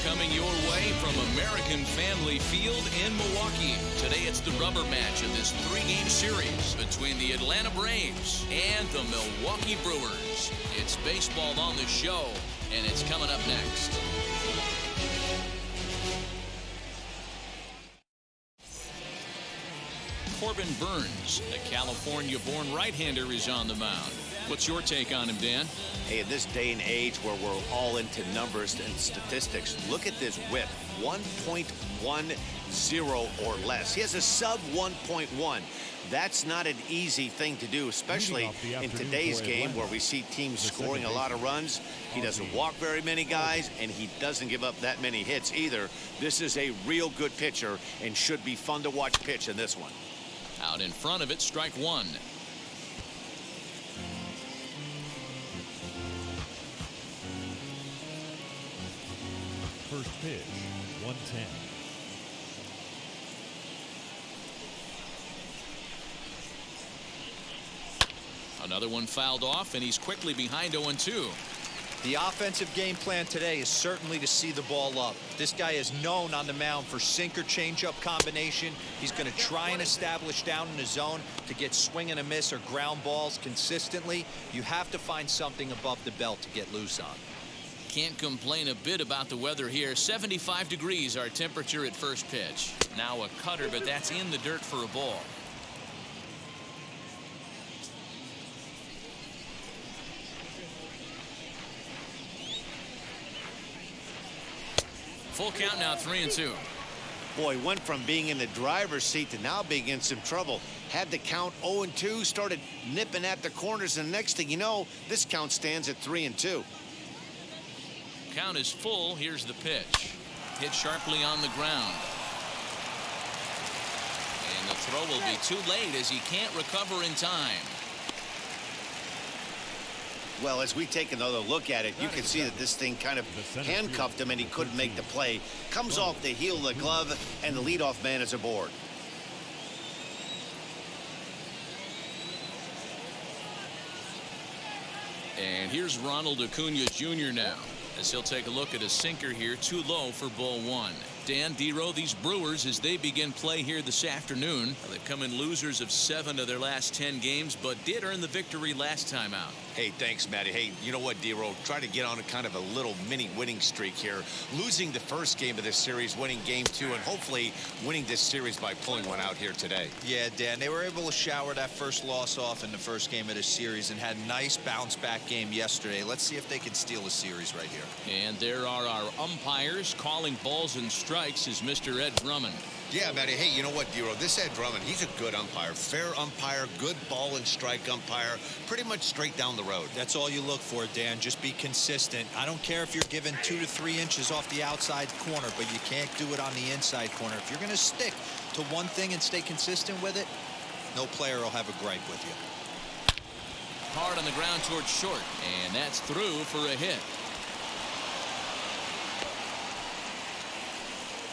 coming your way from American Family Field in Milwaukee. Today it's the rubber match of this three-game series between the Atlanta Braves and the Milwaukee Brewers. It's baseball on the show, and it's coming up next. Corbin Burns, a California-born right-hander, is on the mound. What's your take on him, Dan? Hey, in this day and age where we're all into numbers and statistics, look at this whip, 1.10 or less. He has a sub 1.1. That's not an easy thing to do, especially in today's game where we see teams scoring a lot of runs. He doesn't walk very many guys, and he doesn't give up that many hits either. This is a real good pitcher and should be fun to watch pitch in this one. Out in front of it, strike one. First pitch, 110. Another one fouled off, and he's quickly behind 0-2. The offensive game plan today is certainly to see the ball up. This guy is known on the mound for sinker changeup combination. He's going to try and establish down in the zone to get swing and a miss or ground balls consistently. You have to find something above the belt to get loose on. Can't complain a bit about the weather here. 75 degrees our temperature at first pitch. Now a cutter, but that's in the dirt for a ball. Full count now, 3-2. Boy, went from being in the driver's seat to now being in some trouble. Had the count 0-2, started nipping at the corners, and the next thing you know, this count stands at 3-2. Count is full. Here's the pitch. Hit sharply on the ground. And the throw will be too late as he can't recover in time. Well, as we take another look at it, you can see that this thing kind of handcuffed him and he couldn't make the play. Comes off the heel of the glove, and the leadoff man is aboard. And here's Ronald Acuna Jr. now, as he'll take a look at a sinker here, too low for ball one. Dan, D-Row, these Brewers, as they begin play here this afternoon, they've come in losers of 7 of their last 10 games, but did earn the victory last time out. Hey, thanks, Matty. Hey, you know what, D-Row? Try to get on a kind of a little mini winning streak here. Losing the first game of this series, winning game 2, and hopefully winning this series by pulling one out here today. Yeah, Dan, they were able to shower that first loss off in the first game of this series and had a nice bounce-back game yesterday. Let's see if they can steal a series right here. And there are our umpires calling balls and strikes is Mr. Ed Drummond. Yeah, Matty. Hey, you know what, D-Row? This Ed Drummond, he's a good umpire. Fair umpire, good ball and strike umpire. Pretty much straight down the road. That's all you look for, Dan. Just be consistent. I don't care if you're given 2 to 3 inches off the outside corner, but you can't do it on the inside corner. If you're going to stick to one thing and stay consistent with it, no player will have a gripe with you. Hard on the ground towards short, and that's through for a hit.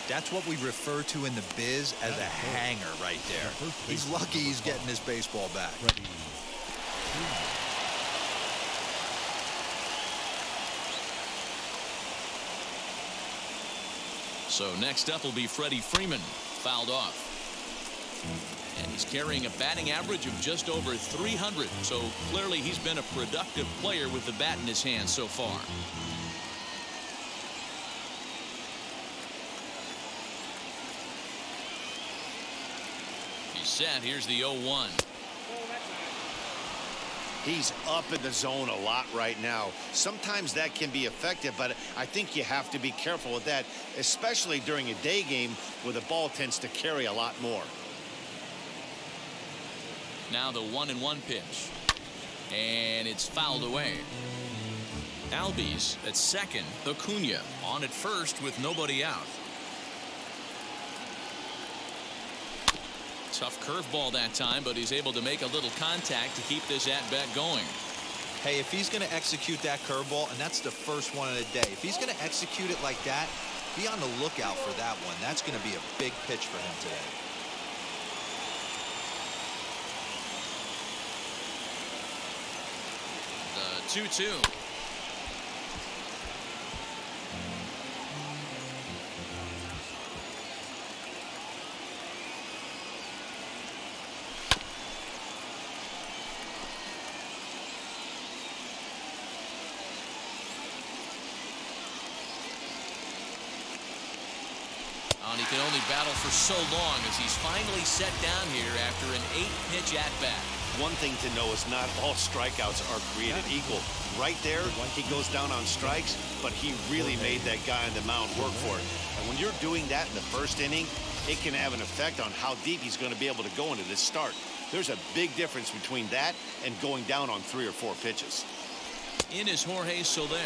That's what we refer to in the biz as a hanger right there. He's lucky he's getting his baseball back. So next up will be Freddie Freeman, fouled off. And he's carrying a batting average of just over 300. So clearly he's been a productive player with the bat in his hand so far. Set. Here's the 0-1. He's up in the zone a lot right now. Sometimes that can be effective, but I think you have to be careful with that, especially during a day game where the ball tends to carry a lot more. Now the 1-1 pitch, and it's fouled away. Albies at second. Acuna on at first with nobody out. Tough curveball that time, but he's able to make a little contact to keep this at-bat going. Hey, if he's going to execute that curveball, and that's the first one of the day, if he's going to execute it like that, be on the lookout for that one. That's going to be a big pitch for him today. The 2-2. And he can only battle for so long as he's finally set down here after an 8-pitch at-bat. One thing to know is not all strikeouts are created equal. Right there, he goes down on strikes, but he really made that guy on the mound work for it. And when you're doing that in the first inning, it can have an effect on how deep he's going to be able to go into this start. There's a big difference between that and going down on 3 or 4 pitches. In is Jorge Soler.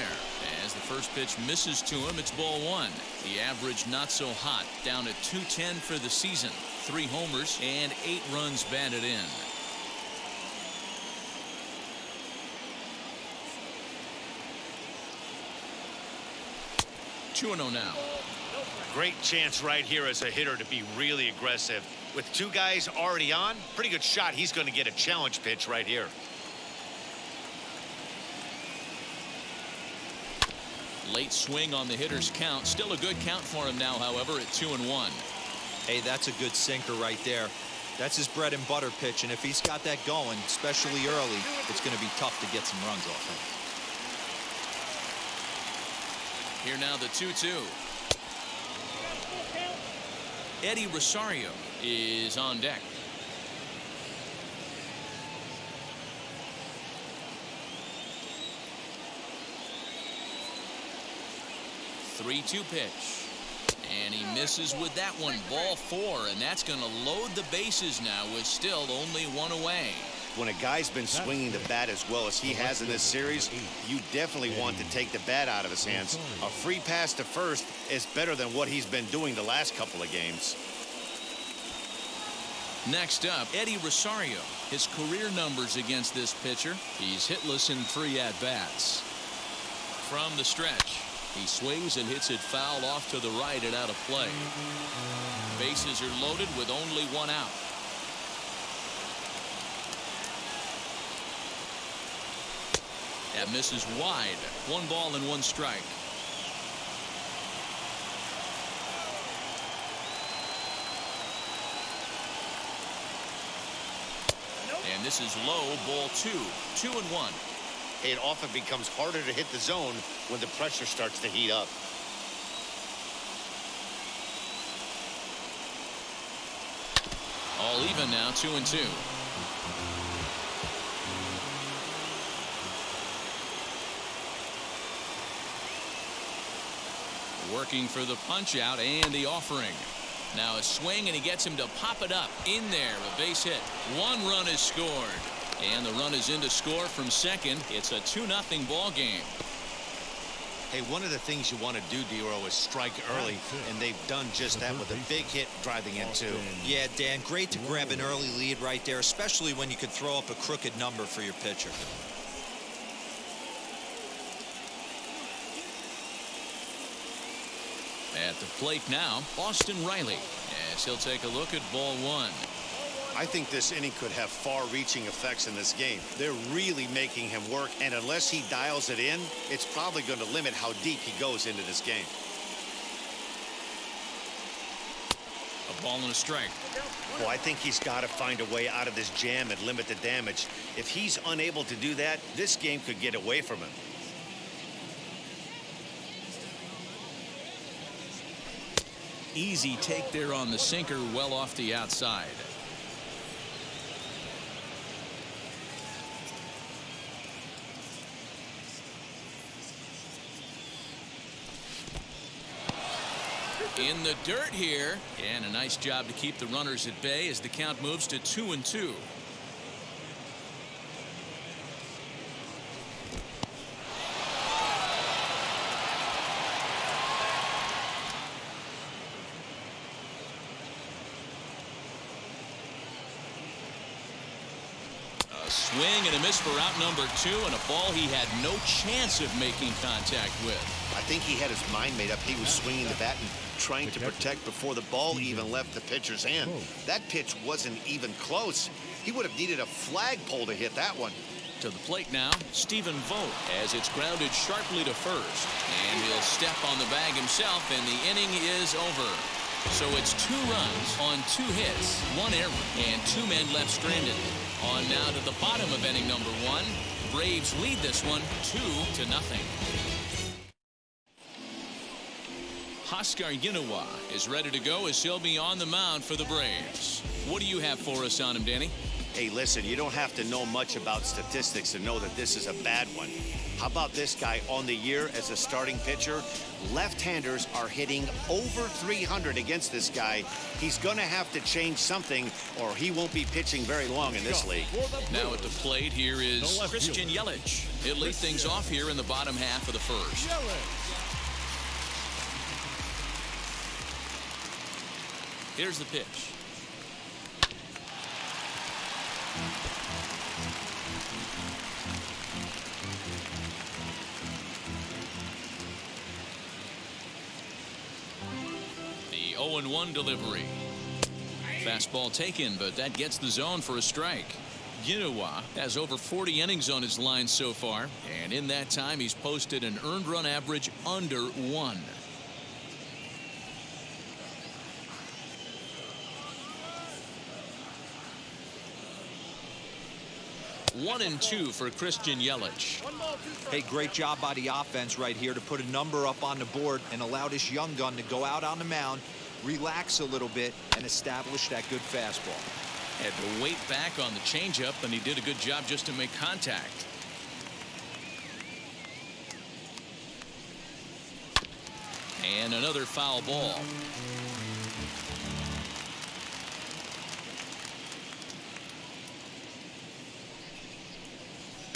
As the first pitch misses to him, it's ball 1. The average not so hot, down at .210 for the season. 3 homers and 8 runs batted in. 2-0 now. Great chance right here as a hitter to be really aggressive. With 2 guys already on, pretty good shot. He's going to get a challenge pitch right here. Late swing on the hitter's count. Still a good count for him now, however, at 2-1. Hey, that's a good sinker right there. That's his bread and butter pitch, and if he's got that going, especially early, it's going to be tough to get some runs off him. Here now the 2-2. Eddie Rosario is on deck. 3-2 pitch. And he misses with that one. Ball 4, and that's going to load the bases now with still only 1 away. When a guy's been swinging the bat as well as he has in this series, you definitely want to take the bat out of his hands. A free pass to first is better than what he's been doing the last couple of games. Next up, Eddie Rosario. His career numbers against this pitcher. He's hitless in 3 at-bats. From the stretch, he swings and hits it foul off to the right and out of play. Bases are loaded with only 1 out. That misses wide. 1 ball and 1 strike. And this is low, ball 2. 2-1. It often becomes harder to hit the zone when the pressure starts to heat up. All even now, 2-2. Working for the punch out and the offering. Now a swing, and he gets him to pop it up in there. A base hit. 1 run is scored, and the run is in to score from second. It's a 2-0 ball game. Hey, one of the things you want to do, Dero, is strike early, and they've done just that with a big hit driving in 2. Yeah, Dan, great to grab an early lead right there, especially when you could throw up a crooked number for your pitcher. At the plate now, Austin Riley, as he'll take a look at ball 1. I think this inning could have far-reaching effects in this game. They're really making him work, and unless he dials it in, it's probably going to limit how deep he goes into this game. A ball and a strike. Well, I think he's got to find a way out of this jam and limit the damage. If he's unable to do that, this game could get away from him. Easy take there on the sinker, well off the outside. In the dirt here, and a nice job to keep the runners at bay as the count moves to 2-2. Swing and a miss for out number 2, and a ball he had no chance of making contact with. I think he had his mind made up. He was swinging the bat and trying to protect before the ball even left the pitcher's hand. That pitch wasn't even close. He would have needed a flagpole to hit that one. To the plate now, Stephen Vogt, as it's grounded sharply to first. And he'll step on the bag himself, and the inning is over. So it's 2 runs on 2 hits, 1 error, and 2 men left stranded. On now to the bottom of inning number 1. Braves lead this one 2-0. Oscar Ynoa is ready to go as he'll be on the mound for the Braves. What do you have for us on him, Danny? Hey, listen, you don't have to know much about statistics to know that this is a bad one. How about this guy on the year as a starting pitcher? Left-handers are hitting over 300 against this guy. He's going to have to change something or he won't be pitching very long in this league. Now at the plate here is Christian Yelich. He'll lead things off here in the bottom half of the first. Here's the pitch. The 0-1 delivery. Fastball taken, but that gets the zone for a strike. Ynoa has over 40 innings on his line so far, and in that time he's posted an earned run average under 1. 1-2 for Christian Yelich. Hey, great job by the offense right here to put a number up on the board and allow this young gun to go out on the mound, relax a little bit, and establish that good fastball. Had to wait back on the changeup, and he did a good job just to make contact. And another foul ball.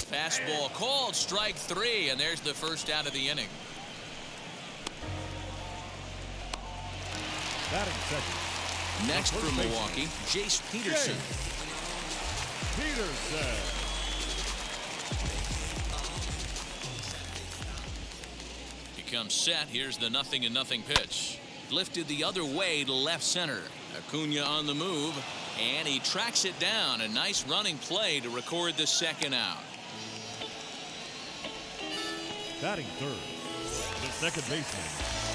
Fastball called, strike 3, and there's the first out of the inning. Next for Milwaukee, Jace Peterson. He comes set. Here's the 0-0 pitch. Lifted the other way to left center. Acuna on the move, and he tracks it down. A nice running play to record the second out. Batting third, the second baseman.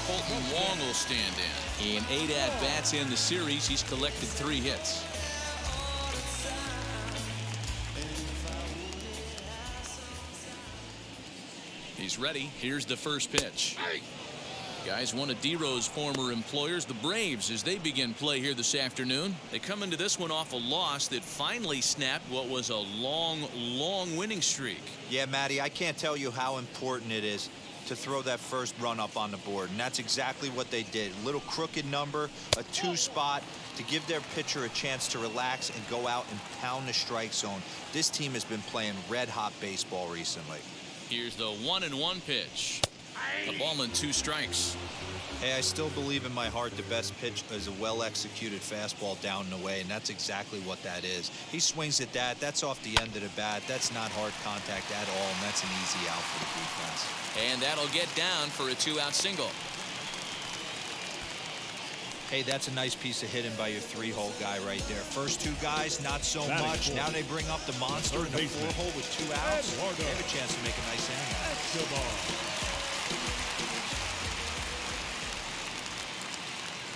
Colton Wong will stand in. In 8 at-bats in the series, he's collected 3 hits. He's ready. Here's the first pitch. Guys, one of D-Row's former employers, the Braves, as they begin play here this afternoon. They come into this one off a loss that finally snapped what was a long winning streak. Yeah, Matty, I can't tell you how important it is to throw that first run up on the board, and that's exactly what they did. Little crooked number, a 2 spot to give their pitcher a chance to relax and go out and pound the strike zone. This team has been playing red-hot baseball recently. Here's the 1-1 pitch. A ball and 2 strikes. Hey, I still believe in my heart the best pitch is a well-executed fastball down and away, and that's exactly what that is. He swings at that. That's off the end of the bat. That's not hard contact at all, and that's an easy out for the defense. And that'll get down for a 2-out single. Hey, that's a nice piece of hitting by your 3-hole guy right there. First 2 guys, not so much. Now they bring up the monster in the 4-hole with 2 outs. They have a chance to make a nice inning out of it.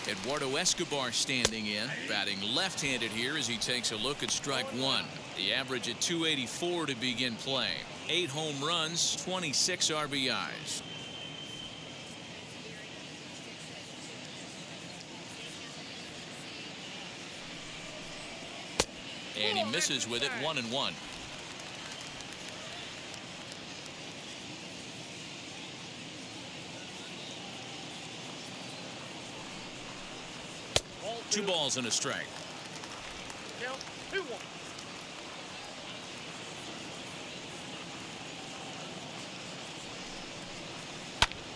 Eduardo Escobar standing in, batting left-handed here as he takes a look at strike 1. The average at .284 to begin play. 8 home runs, 26 RBIs. And he misses with it, 1-1. Two balls and a strike. Count 2-1.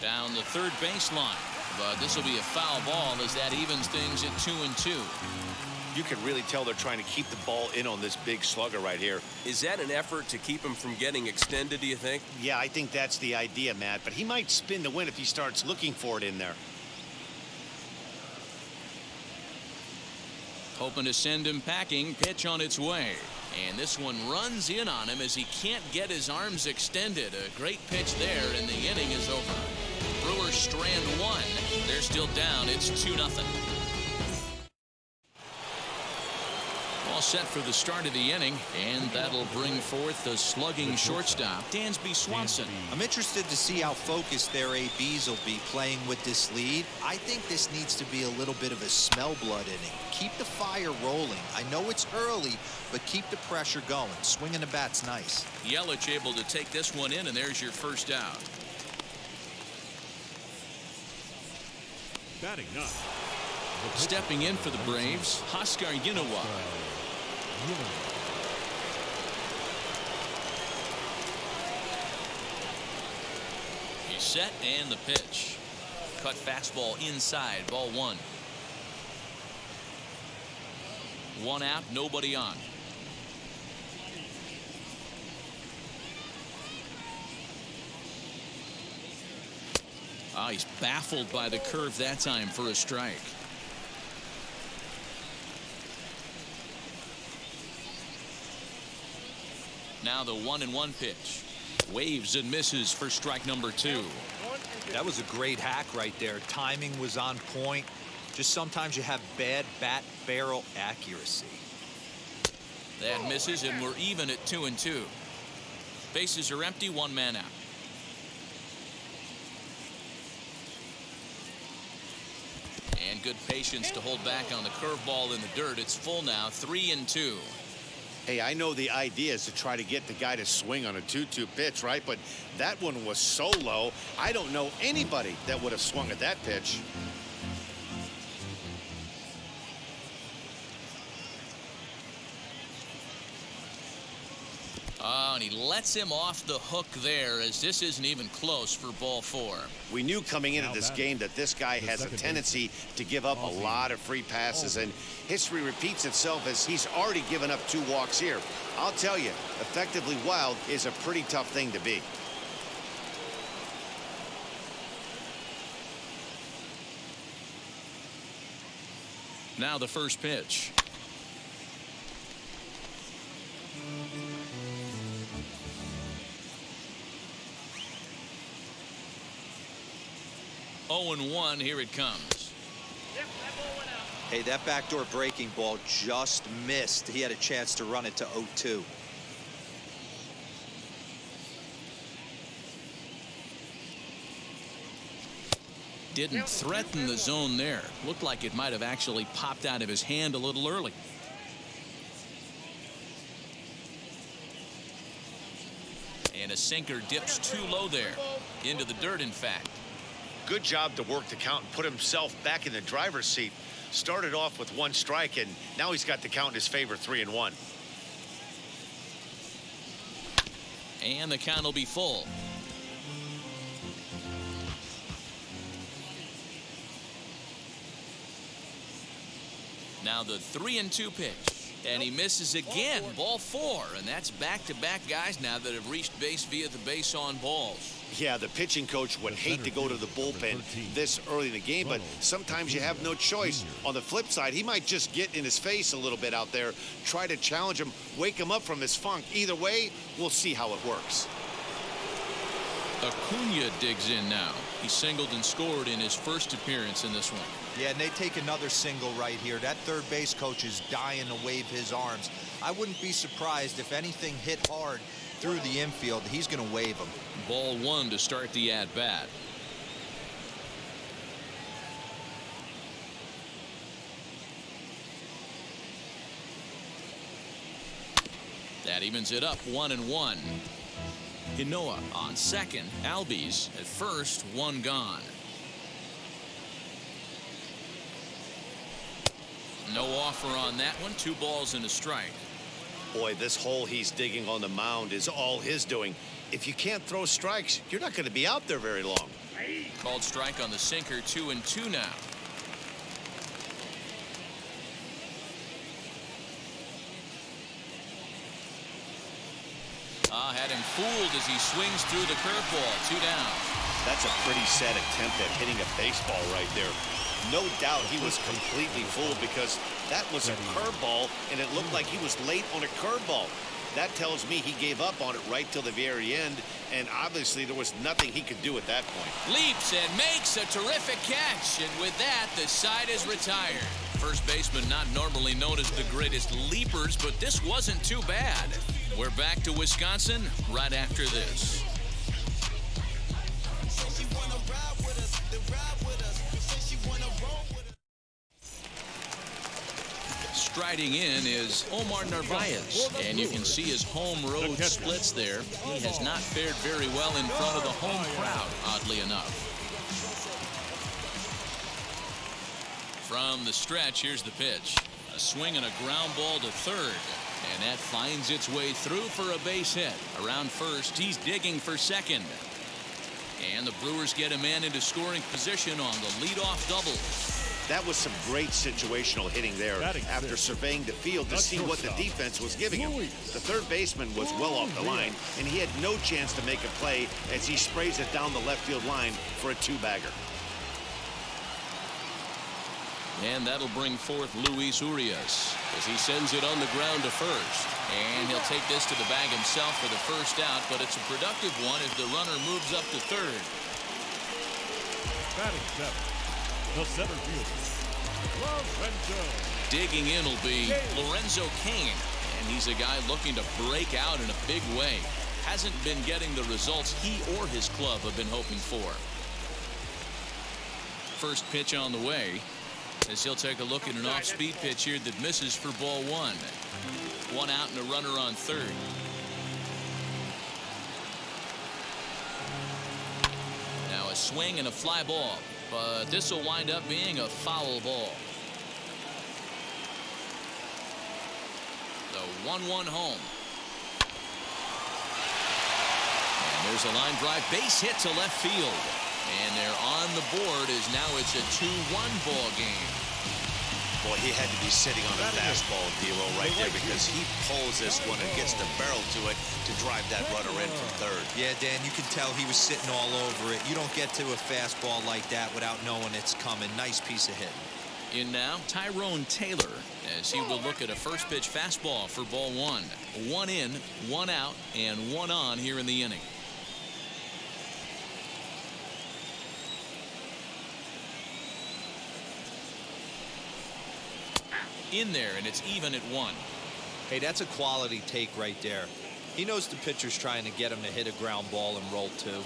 Down the third baseline, but this will be a foul ball as that evens things at 2-2. You can really tell they're trying to keep the ball in on this big slugger right here. Is that an effort to keep him from getting extended, do you think? Yeah, I think that's the idea, Matt, but he might spin the win if he starts looking for it in there. Hoping to send him packing. Pitch on its way. And this one runs in on him as he can't get his arms extended. A great pitch there, and the inning is over. Brewers strand 1. They're still down. It's 2-0. all set for the start of the inning, and that'll bring forth the slugging shortstop, Dansby Swanson. I'm interested to see how focused their ABs will be playing with this lead. I think this needs to be a little bit of a smell blood inning. Keep the fire rolling. I know it's early, but keep the pressure going. Swinging the bat's nice. Yelich able to take this one in, and there's your first out. Batting up. Stepping in for the Braves, Huskar Ynoa. He's set, and the pitch. Cut fastball inside, ball one. One out, nobody on. He's baffled by the curve that time for a strike. Now the 1-1 pitch. Waves and misses for strike number 2. That was a great hack right there. Timing was on point. Just sometimes you have bad bat barrel accuracy. That misses, and we're even at 2-2. Bases are empty, one man out. And good patience to hold back on the curveball in the dirt. It's full now, 3-2. Hey, I know the idea is to try to get the guy to swing on a 2-2 pitch, right? But that one was so low, I don't know anybody that would have swung at that pitch. And he lets him off the hook there, as this isn't even close for ball 4. We knew coming into this game that this guy has a tendency to give up a lot of free passes, and history repeats itself as he's already given up 2 walks here. I'll tell you, effectively wild is a pretty tough thing to be. Now the first pitch. Oh, and 1, here it comes. Hey, that backdoor breaking ball just missed. He had a chance to run it to 0-2. Didn't threaten the zone there. Looked like it might have actually popped out of his hand a little early. And a sinker dips too low there. Into the dirt, in fact. Good job to work the count and put himself back in the driver's seat. Started off with 1 strike, and now he's got the count in his favor, 3-1. And the count will be full. Now the 3-2 pitch. And he misses again. Ball 4. And that's back-to-back guys now that have reached base via the base on balls. Yeah, the pitching coach would hate to go to the bullpen this early in the game, but sometimes you have no choice. On the flip side, he might just get in his face a little bit out there, try to challenge him, wake him up from his funk. Either way, we'll see how it works. Acuna digs in now. He singled and scored in his first appearance in this one. Yeah, and they take another single right here. That third base coach is dying to wave his arms. I wouldn't be surprised if anything hit hard through the infield. He's going to wave them. Ball 1 to start the at-bat. That evens it up, 1-1. Ynoa on second. Albies at first, 1 gone. No offer on that one. 2 balls and a strike. Boy, this hole he's digging on the mound is all his doing. If you can't throw strikes, you're not going to be out there very long. Called strike on the sinker, 2-2 now. Had him fooled as he swings through the curveball. 2 down. That's a pretty sad attempt at hitting a baseball right there. No doubt he was completely fooled because that was a curveball, and it looked like he was late on a curveball. That tells me he gave up on it right till the very end, and obviously there was nothing he could do at that point. Leaps and makes a terrific catch, and with that, the side is retired. First baseman not normally known as the greatest leapers, but this wasn't too bad. We're back to Wisconsin right after this. Striding in is Omar Narvaez, and you can see his home road splits there. He has not fared very well in front of the home crowd, oddly enough. From the stretch, here's the pitch. A swing and a ground ball to third, and that finds its way through for a base hit. Around first, he's digging for second. And the Brewers get a man into scoring position on the leadoff double. That was some great situational hitting there after surveying the field to see what the defense was giving him. The third baseman was well off the line, and he had no chance to make a play as he sprays it down the left field line for a two-bagger. And that'll bring forth Luis Urias as he sends it on the ground to first. And he'll take this to the bag himself for the first out, but it's a productive one as the runner moves up to third. Batting seventh, the center fielder, Lorenzo. Digging in will be Lorenzo Cain, and he's a guy looking to break out in a big way. Hasn't been getting the results he or his club have been hoping for. First pitch on the way, as he'll take a look at an off-speed pitch here that misses for ball one. One out and a runner on third. Now a swing and a fly ball, but this will wind up being a foul ball. The 1-1 home. And there's a line drive base hit to left field. And they're on the board as now it's a 2-1 ball game. Boy, he had to be sitting on a fastball, D'Lo, right there, because he pulls this one and gets the barrel to it to drive that runner in from third. Yeah, Dan, you can tell he was sitting all over it. You don't get to a fastball like that without knowing it's coming. Nice piece of hitting. In now, Tyrone Taylor, as he will look at a first pitch fastball for ball one. One in, one out, and one on here in the inning. In there, and it's even at one. Hey, that's a quality take right there. He knows the pitcher's trying to get him to hit a ground ball and roll two.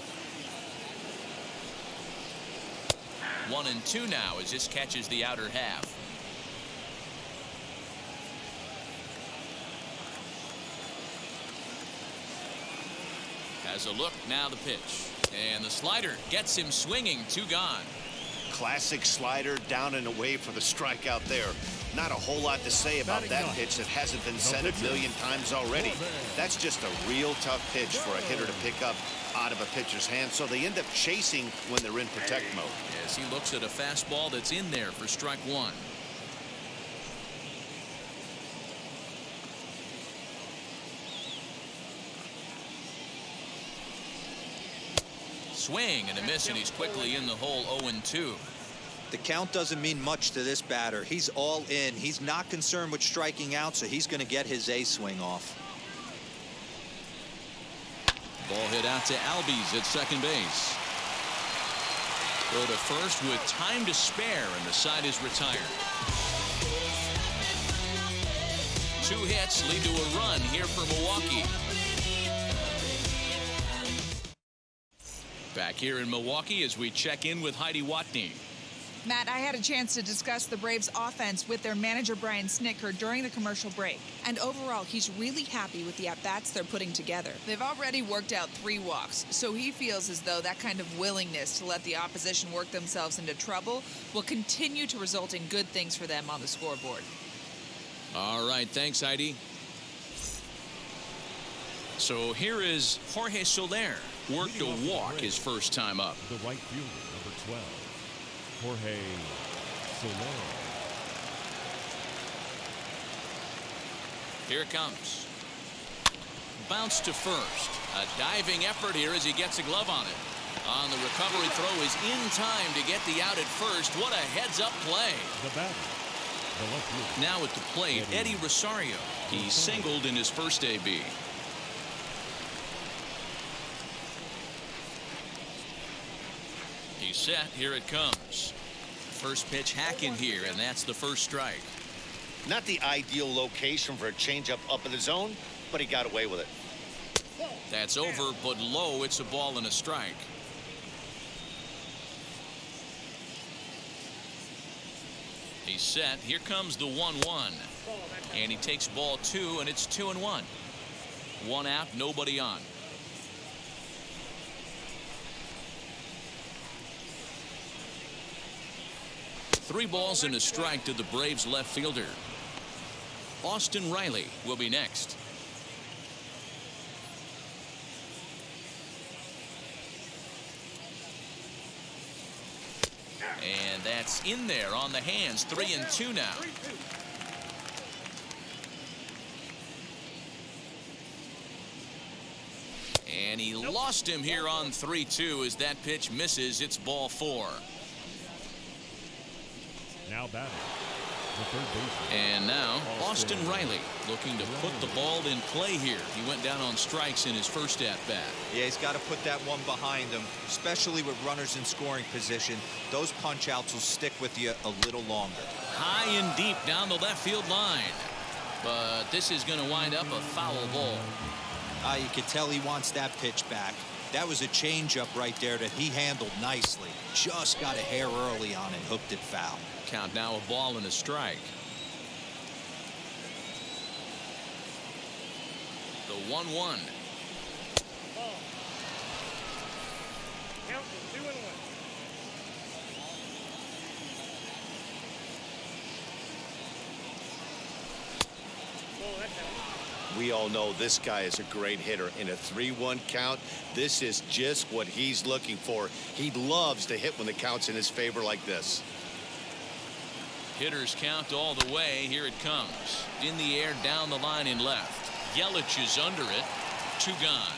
1-2 now as this catches the outer half. Has a look, now the pitch. And the slider gets him swinging, two gone. Classic slider down and away for the strikeout there. Not a whole lot to say about that pitch that hasn't been said a million times already. That's just a real tough pitch for a hitter to pick up out of a pitcher's hand, so they end up chasing when they're in protect mode. As he looks at a fastball that's in there for strike one. Swing and a miss, and he's quickly in the hole. 0-2. The count doesn't mean much to this batter. He's all in. He's not concerned with striking out, so he's going to get his A swing off. Ball hit out to Albies at second base. Go to first with time to spare, and the side is retired. Two hits lead to a run here for Milwaukee. Back here in Milwaukee as we check in with Heidi Watney. Matt, I had a chance to discuss the Braves' offense with their manager, Brian Snitker, during the commercial break. And overall, he's really happy with the at-bats they're putting together. They've already worked out 3 walks, so he feels as though that kind of willingness to let the opposition work themselves into trouble will continue to result in good things for them on the scoreboard. All right, thanks, Heidi. So here is Jorge Soler. Worked a walk his first time up. The right fielder, number 12. Jorge Soler. Here it comes. Bounce to first. A diving effort here as he gets a glove on it. On the recovery throw is in time to get the out at first. What a heads-up play. The batter, the left fielder. Now at the plate, Eddie Rosario. He singled in his first AB. He's set. Here it comes. First pitch hacking here, and that's the first strike. Not the ideal location for a changeup up in the zone, but he got away with it. That's over, but low. It's a ball and a strike. He's set. Here comes the 1-1. And he takes ball 2, and it's 2-1. One out, nobody on. Three balls and a strike to the Braves left fielder. Austin Riley will be next. And that's in there on the hands. 3-2 now. And he lost him here on 3-2 as that pitch misses. It's ball 4. Now batting, the third baseman. And now Austin Riley looking to put the ball in play here. He went down on strikes in his first at bat. Yeah, he's got to put that one behind him, especially with runners in scoring position. Those punch outs will stick with you a little longer. High and deep down the left field line. But this is going to wind up a foul ball. You can tell he wants that pitch back. That was a changeup right there that he handled nicely. Just got a hair early on it, hooked it foul. Count now, a ball and a strike. The 1-1. Count to 2-1. We all know this guy is a great hitter. In a 3-1 count, this is just what he's looking for. He loves to hit when the count's in his favor like this. Hitters count all the way. Here it comes. In the air, down the line in left. Yelich is under it. 2 gone.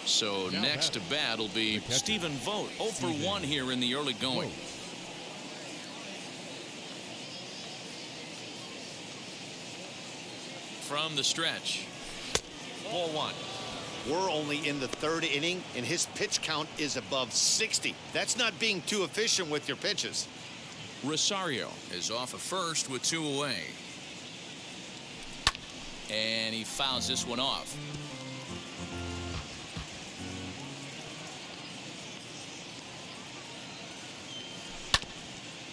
So next to bat will be Stephen Vogt. 0 for 1 here in the early going. From the stretch. Ball 1. We're only in the 3rd inning, and his pitch count is above 60. That's not being too efficient with your pitches. Rosario is off at first with 2 away. And he fouls this one off.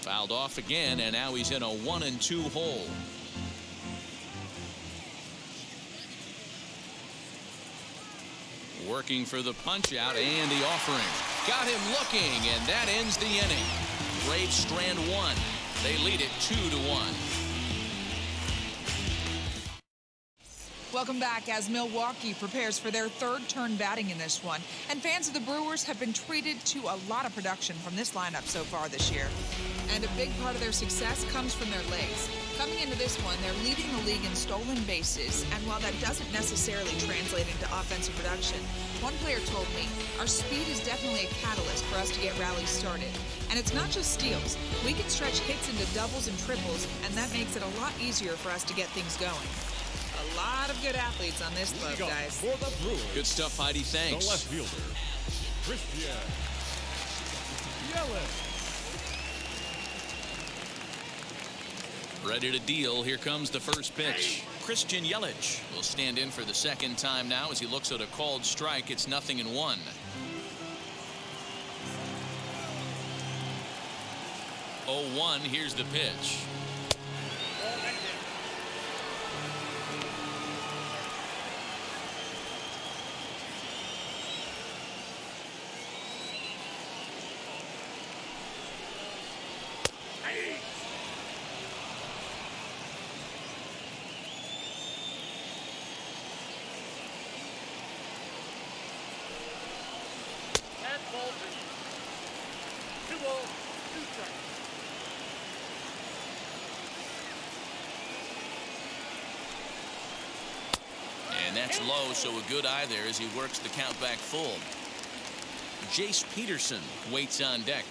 Fouled off again, and now he's in a 1-2 hole. Working for the punch out and the offering. Got him looking, and that ends the inning. Braves strand 1. They lead it 2-1. Welcome back as Milwaukee prepares for their 3rd turn batting in this one. And fans of the Brewers have been treated to a lot of production from this lineup so far this year. And a big part of their success comes from their legs. Coming into this one, they're leading the league in stolen bases. And while that doesn't necessarily translate into offensive production, one player told me, our speed is definitely a catalyst for us to get rallies started. And it's not just steals. We can stretch hits into doubles and triples, and that makes it a lot easier for us to get things going. A lot of good athletes on this club, guys. For the Brewers, Good stuff, Heidi. Thanks. the left fielder, Christian Yelich. Ready to deal. Here comes the first pitch. Christian Yelich will stand in for the 2nd time now as he looks at a called strike. It's 0-1. 0-1. Here's the pitch. Ball 2 balls, 2 strikes. And that's low, so a good eye there as he works the count back full. Jace Peterson waits on deck.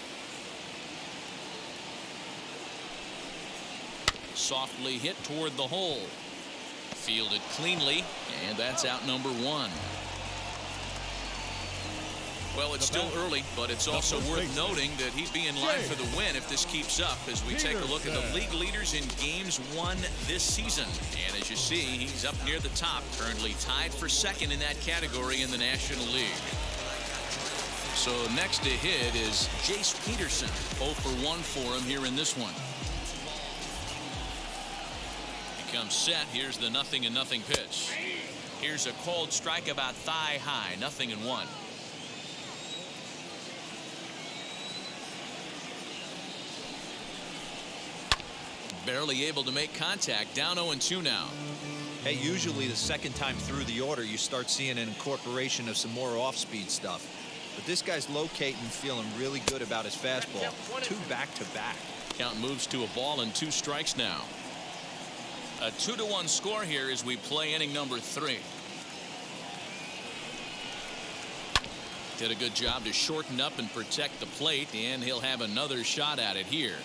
Softly hit toward the hole. Fielded cleanly, and that's out number 1. Well, it's still early, but it's also worth noting that he'd be in line for the win if this keeps up as we take a look at the league leaders in games won this season. And as you see, he's up near the top, currently tied for second in that category in the National League. So next to hit is Jace Peterson. 0 for 1 for him here in this one. He comes set. Here's the 0-0 pitch. Here's a cold strike about thigh high. 0-1. Barely able to make contact. Down 0-2 now. Hey, usually the second time through the order, you start seeing an incorporation of some more off-speed stuff. But this guy's locating, feeling really good about his fastball. 2 back-to-back. Count moves to a ball and 2 strikes now. A 2-1 score here as we play inning number 3. Did a good job to shorten up and protect the plate, and he'll have another shot at it here.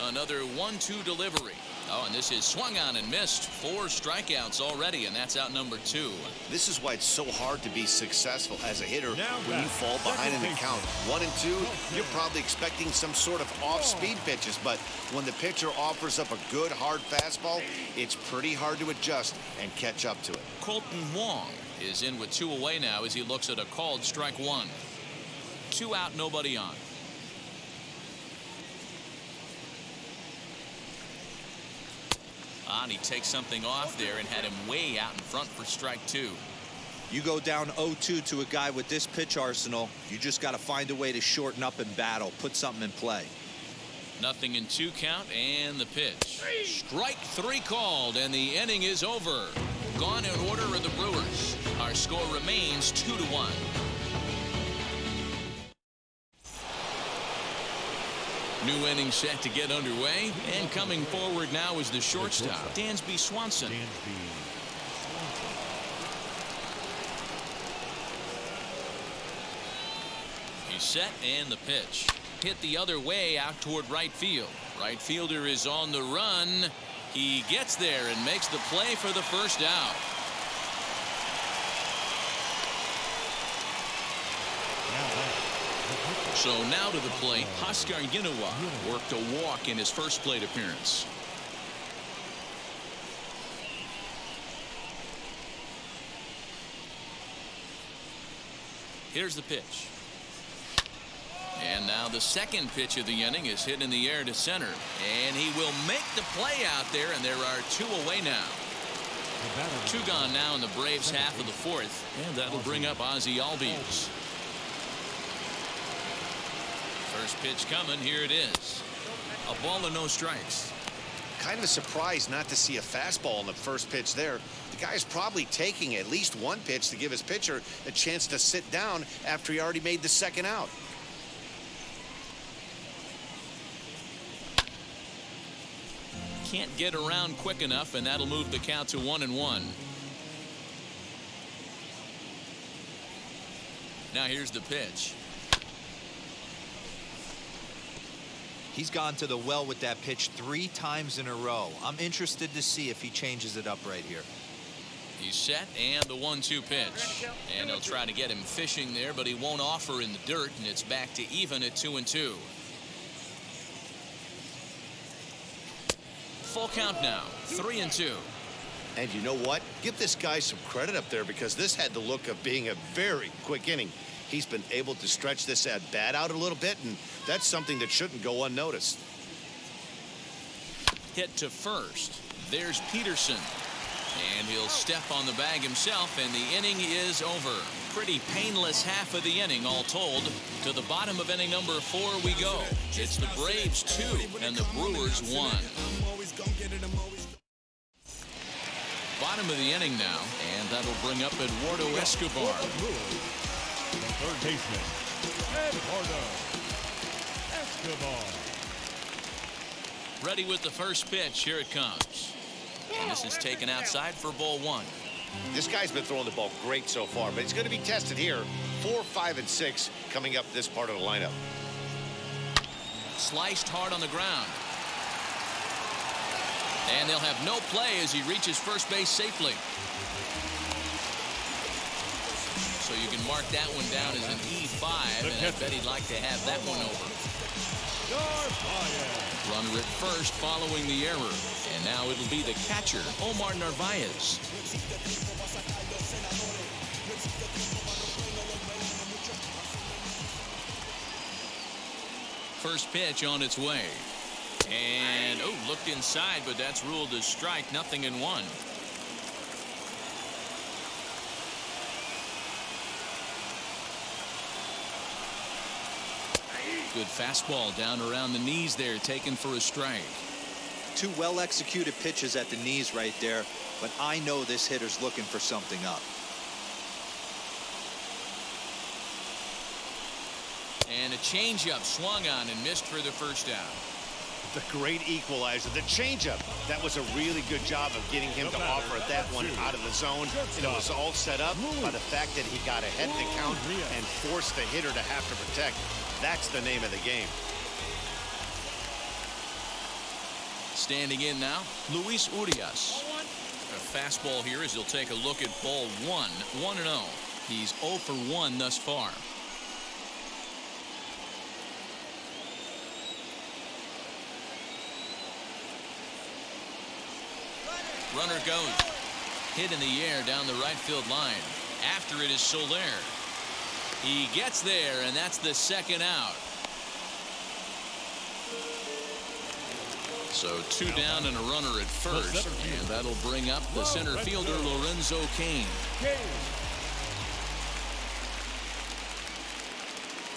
Another 1-2 delivery. Oh, and this is swung on and missed. 4 strikeouts already, and that's out number 2. This is why it's so hard to be successful as a hitter when you fall behind in the count. 1 and 2, you're probably expecting some sort of off-speed pitches, but when the pitcher offers up a good hard fastball, it's pretty hard to adjust and catch up to it. Colton Wong is in with 2 away now as he looks at a called strike 1. 2 out, nobody on. And he takes something off there and had him way out in front for strike 2. You go down 0-2 to a guy with this pitch arsenal, you just got to find a way to shorten up and battle, put something in play. 0-2 count, and the pitch. Strike 3 called, and the inning is over. Gone in order are the Brewers. Our score remains 2-1. New inning set to get underway, and coming forward now is the shortstop, Dansby Swanson. He's set, and the pitch. Hit the other way out toward right field. Right fielder is on the run. He gets there and makes the play for the first out. So now to the plate, Huascar Ynoa worked a walk in his first plate appearance. Here's the pitch. And now the second pitch of the inning is hit in the air to center. And he will make the play out there, and there are 2 away now. 2 gone now in the Braves half of the 4th, and that'll bring up Ozzie Albies. First pitch coming. Here it is. A ball and no strikes. Kind of a surprise not to see a fastball on the first pitch there. The guy's probably taking at least 1 pitch to give his pitcher a chance to sit down after he already made the second out. Can't get around quick enough, and that'll move the count to 1-1. Now here's the pitch. He's gone to the well with that pitch 3 times in a row. I'm interested to see if he changes it up right here. He's set, and the 1-2 pitch. And he'll try to get him fishing there, but he won't offer in the dirt, and it's back to even at 2-2. Full count now, 3-2. And you know what? Give this guy some credit up there, because this had the look of being a very quick inning. He's been able to stretch this at bat out a little bit, and that's something that shouldn't go unnoticed. Hit to first. There's Peterson. And he'll step on the bag himself, and the inning is over. Pretty painless half of the inning, all told. To the bottom of inning number 4 we go. It's the Braves 2 and the Brewers 1. Bottom of the inning now, and that'll bring up Eduardo Escobar. The third baseman, Eduardo Escobar. Ready with the first pitch. Here it comes. And this is taken outside for ball 1. This guy's been throwing the ball great so far, but he's going to be tested here. 4, 5, and 6 coming up this part of the lineup. Sliced hard on the ground. And they'll have no play as he reaches first base safely. So you can mark that one down as an E5, and I bet he'd like to have that one over. Runner at first following the error. And now it'll be the catcher, Omar Narvaez. First pitch on its way. And, looked inside, but that's ruled as strike, 0-1. Good fastball down around the knees there, taken for a strike. Two well-executed pitches at the knees right there, but I know this hitter's looking for something up. And a changeup swung on and missed for the first out. The great equalizer, the changeup. That was a really good job of getting him to offer that one out of the zone. And it was all set up by the fact that he got ahead of the count and forced the hitter to have to protect. That's the name of the game. Standing in now, Luis Urias. A fastball here as he'll take a look at ball 1, 1-0. He's 0 for 1 thus far. Runner goes. Hit in the air down the right field line. After it is Soler. He gets there, and that's the second out. So 2 down and a runner at first, and that'll bring up the center fielder Lorenzo Cain.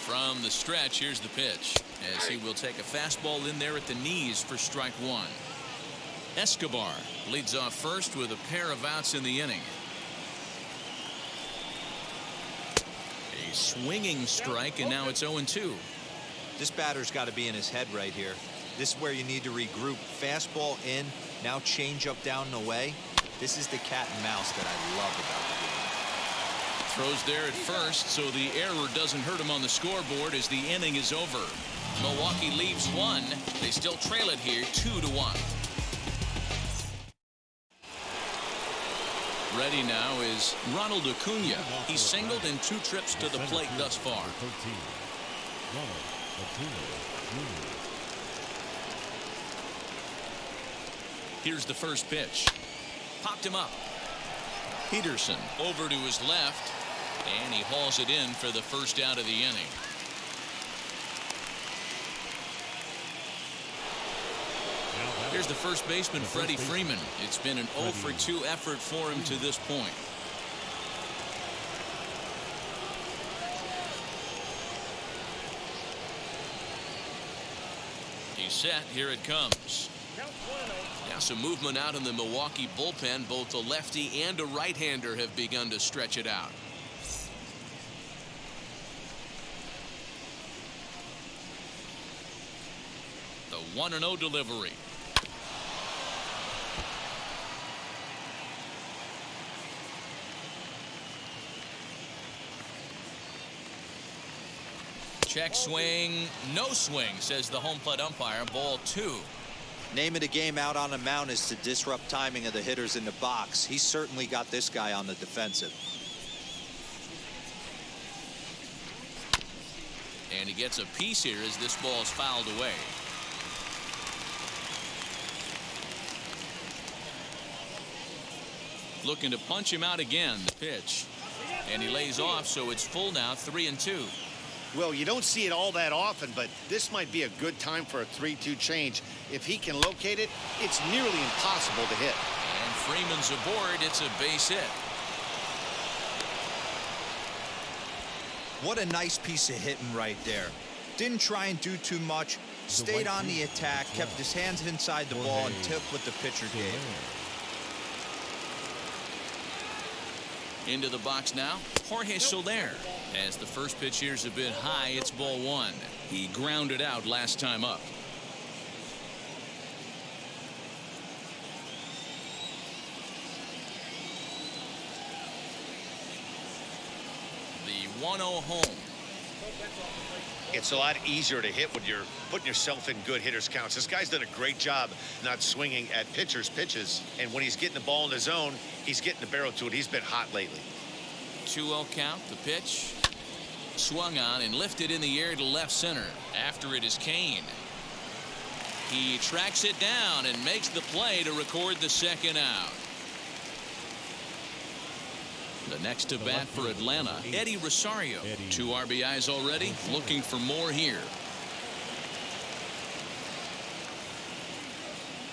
From the stretch, here's the pitch as he will take a fastball in there at the knees for strike 1. Escobar leads off first with a pair of outs in the inning. A swinging strike, and now it's 0-2. This batter's got to be in his head right here. This is where you need to regroup. Fastball in, now change up down and away. This is the cat and mouse that I love about the game. Throws there at first, so the error doesn't hurt him on the scoreboard as the inning is over. Milwaukee leaves one. They still trail it here 2-1. Ready now is Ronald Acuna. He's singled in 2 trips to the plate thus far. Here's the first pitch. Popped him up. Peterson over to his left, and he hauls it in for the first out of the inning. Here's the first baseman, Freddie Freeman. It's been an 0 for 2 effort for him to this point. He's set. Here it comes. Now some movement out in the Milwaukee bullpen. Both a lefty and a right-hander have begun to stretch it out. The 1-0 delivery. Check swing, no swing, says the home plate umpire. Ball 2. Name of the game out on the mound is to disrupt timing of the hitters in the box. He's certainly got this guy on the defensive. And he gets a piece here as this ball is fouled away. Looking to punch him out again. The pitch. And he lays off, so it's full now, 3-2. Well, you don't see it all that often, but this might be a good time for a 3-2 change. If he can locate it, it's nearly impossible to hit. And Freeman's aboard. It's a base hit. What a nice piece of hitting right there. Didn't try and do too much. Stayed on the attack, kept his hands inside the ball, and took what the pitcher gave. Into the box now, Jorge Soler. As the first pitch here's a bit high, it's ball 1. He grounded out last time up. The 1-0 home. It's a lot easier to hit when you're putting yourself in good hitters counts. This guy's done a great job not swinging at pitchers' pitches. And when he's getting the ball in the zone, he's getting the barrel to it. He's been hot lately. 2-0 count. The pitch swung on and lifted in the air to left center. After it is Kane. He tracks it down and makes the play to record the second out. The next to bat for Atlanta, Eddie Rosario. 2 RBIs already, looking for more here.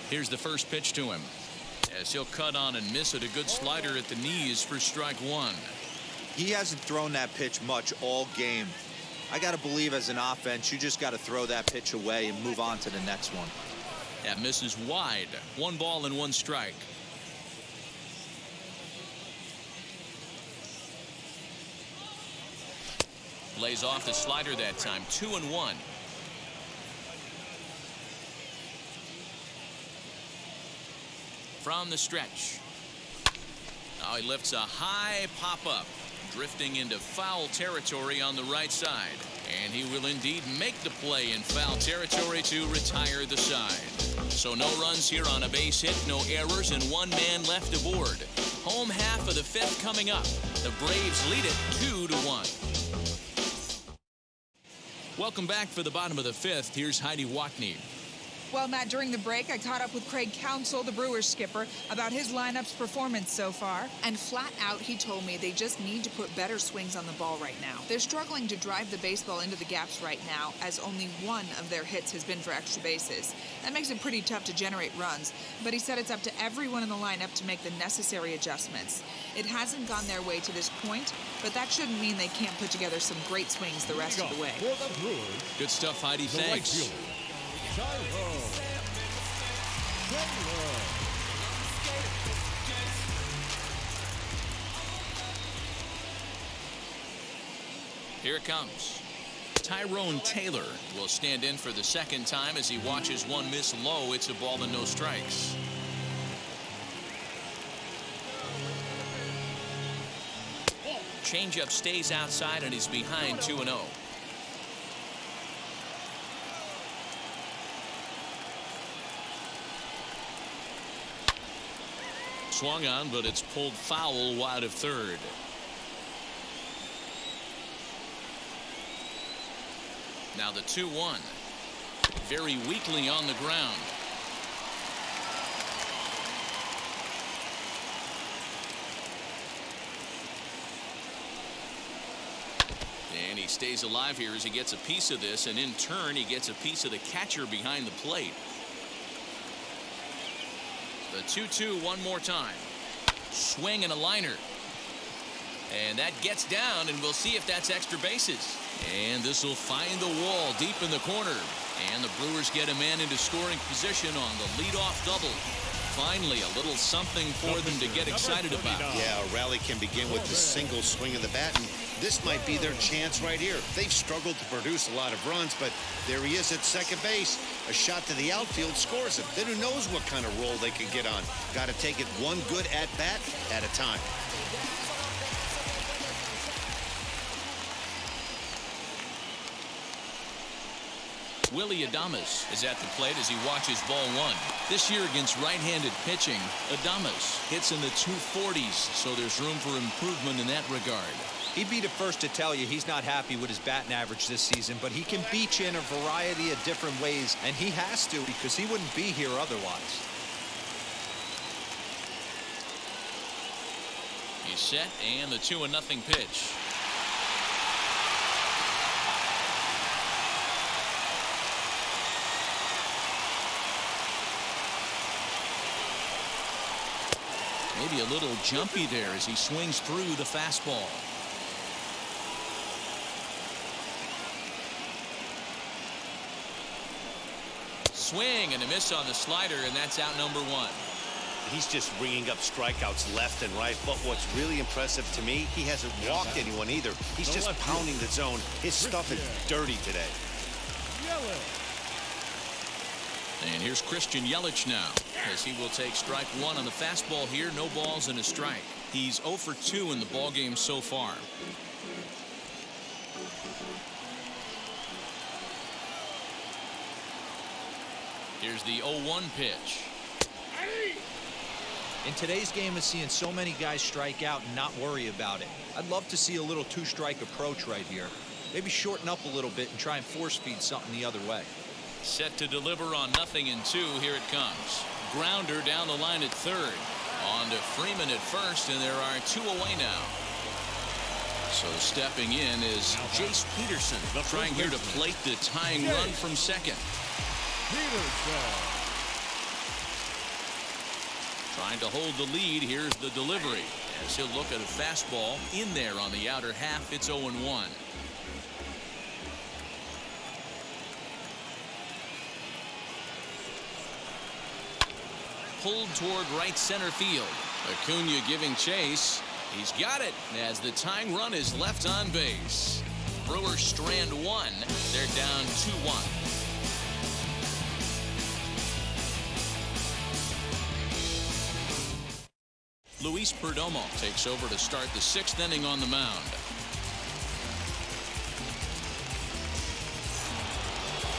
Here's the first pitch to him, as he'll cut on and miss it. A good slider at the knees for strike 1. He hasn't thrown that pitch much all game. I got to believe as an offense, you just got to throw that pitch away and move on to the next one. That misses wide. 1 ball and 1 strike. Lays off the slider that time. 2-1. From the stretch. Now he lifts a high pop-up, drifting into foul territory on the right side. And he will indeed make the play in foul territory to retire the side. So no runs here on a base hit, no errors, and 1 man left aboard. Home half of the 5th coming up. The Braves lead it 2-1. Welcome back for the bottom of the 5th. Here's Heidi Watney. Well, Matt, during the break, I caught up with Craig Counsell, the Brewers skipper, about his lineup's performance so far. And flat out, he told me they just need to put better swings on the ball right now. They're struggling to drive the baseball into the gaps right now, as only 1 of their hits has been for extra bases. That makes it pretty tough to generate runs, but he said it's up to everyone in the lineup to make the necessary adjustments. It hasn't gone their way to this point, but that shouldn't mean they can't put together some great swings the rest of the way. Good stuff, Heidi. Thanks. Here it comes. Tyrone Taylor will stand in for the second time as he watches 1 miss low. It's a ball and no strikes. Changeup stays outside and he's behind 2-0. Swung on, but it's pulled foul wide of third. Now the 2-1. Very weakly on the ground. And he stays alive here as he gets a piece of this, and in turn he gets a piece of the catcher behind the plate. The 2-2 one more time. Swing and a liner. And that gets down, and we'll see if that's extra bases. And this will find the wall deep in the corner. And the Brewers get a man into scoring position on the leadoff double. Finally, a little something for them to get excited about. Yeah, a rally can begin with the single swing of the bat, and this might be their chance right here. They've struggled to produce a lot of runs, but there he is at second base. A shot to the outfield scores him. Then who knows what kind of role they can get on. Got to take it 1 good at-bat at a time. Willie Adames is at the plate as he watches ball 1. This year against right-handed pitching, Adames hits in the 240s, so there's room for improvement in that regard. He'd be the first to tell you he's not happy with his batting average this season, but he can beat you in a variety of different ways, and he has to because he wouldn't be here otherwise. He's set, and the 2-0 pitch. Maybe a little jumpy there as he swings through the fastball. Swing and a miss on the slider, and that's out number 1. He's just ringing up strikeouts left and right, but what's really impressive to me, he hasn't walked anyone either. He's just pounding the zone. His stuff is dirty today. And here's Christian Yelich now, as he will take strike 1 on the fastball here. No balls and a strike. He's 0 for 2 in the ballgame so far. Here's the 0-1 pitch. In today's game of seeing so many guys strike out and not worry about it, I'd love to see a little two-strike approach right here. Maybe shorten up a little bit and try and force feed something the other way. Set to deliver on 0-2. Here it comes. Grounder down the line at third. On to Freeman at first, and there are 2 away now. So stepping in is Jace Peterson, trying here to plate the tying run from second. Trying to hold the lead. Here's the delivery. As he'll look at a fastball in there on the outer half. It's 0-1. Pulled toward right center field. Acuna giving chase. He's got it as the tying run is left on base. Brewers strand 1. They're down 2-1. Luis Perdomo takes over to start the 6th inning on the mound.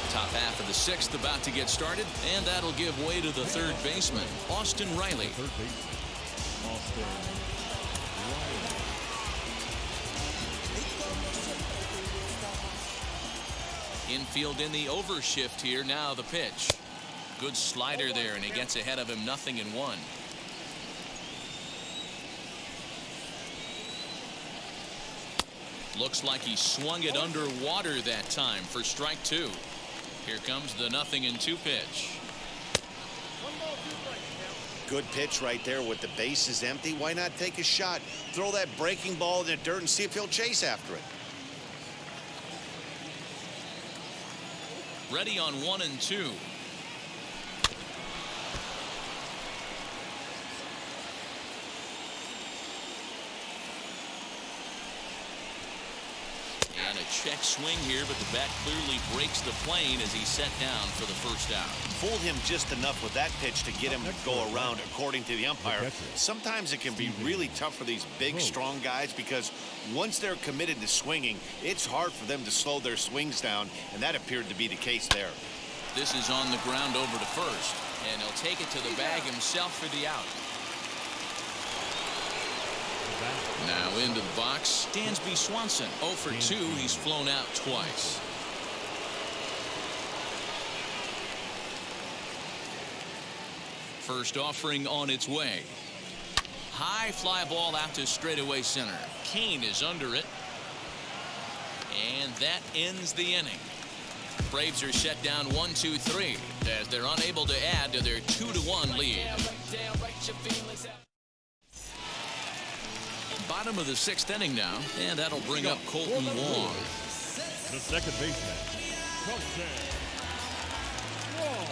Top half of the 6th about to get started, and that'll give way to the third baseman, Austin Riley. Infield in the overshift here. Now the pitch. Good slider there, and he gets ahead of him. 0-1. Looks like he swung it underwater that time for strike 2. Here comes the 0-2 pitch. Good pitch right there with the bases empty. Why not take a shot? Throw that breaking ball in the dirt and see if he'll chase after it. Ready on 1-2. And a check swing here, but the bat clearly breaks the plane as he's set down for the first out. Fooled him just enough with that pitch to get him to go around, according to the umpire. Sometimes it can be really tough for these big, strong guys because once they're committed to swinging, it's hard for them to slow their swings down, and that appeared to be the case there. This is on the ground over to first, and he'll take it to the bag himself for the out. Now into the box, Dansby Swanson. 0 for 2. He's flown out twice. First offering on its way. High fly ball out to straightaway center. Kane is under it. And that ends the inning. Braves are set down 1-2-3 as they're unable to add to their 2-1 lead. Bottom of the 6th inning now, and that'll bring up Colton Wong. The second baseman, Colton Wong.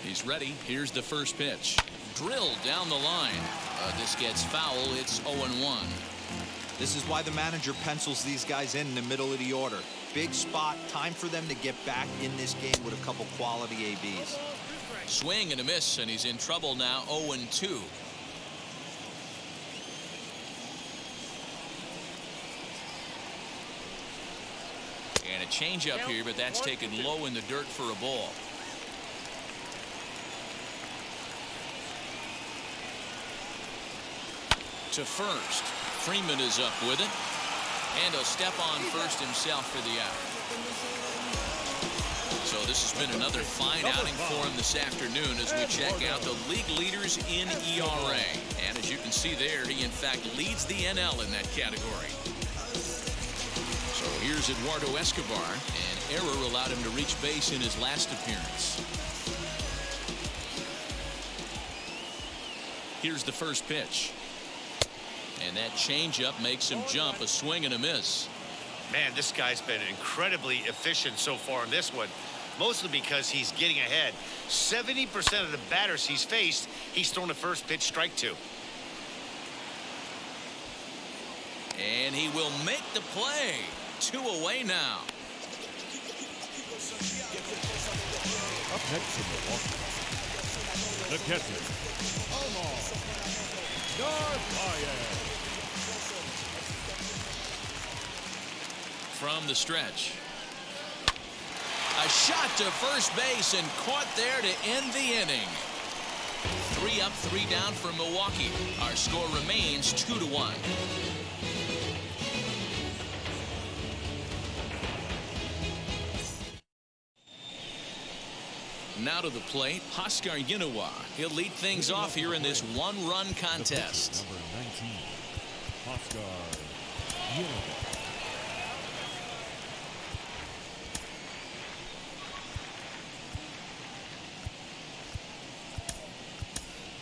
He's ready. Here's the first pitch. Drilled down the line. This gets foul. It's 0-1. This is why the manager pencils these guys in the middle of the order. Big spot. Time for them to get back in this game with a couple quality ABs. Swing and a miss, and he's in trouble now. 0-2. And a changeup here, but that's taken low in the dirt for a ball. To first. Freeman is up with it. And he'll step on first himself for the out. So this has been another fine outing for him this afternoon as we check out the league leaders in ERA. And as you can see there, he in fact leads the NL in that category. So here's Eduardo Escobar. An error allowed him to reach base in his last appearance. Here's the first pitch. And that changeup makes him jump. A swing and a miss. Man, this guy's been incredibly efficient so far in this one, mostly because he's getting ahead. 70% of the batters he's faced, he's thrown a first pitch strike to. And he will make the play. 2 away now. Up next in Milwaukee, the catcher, Omar Narvaez. From the stretch. A shot to first base and caught there to end the inning. 3 up, 3 down for Milwaukee. Our score remains 2-1. Now to the plate, Huskar Yinowa. He'll lead things off here in this one-run contest. Number 19, Huskar Yinowa.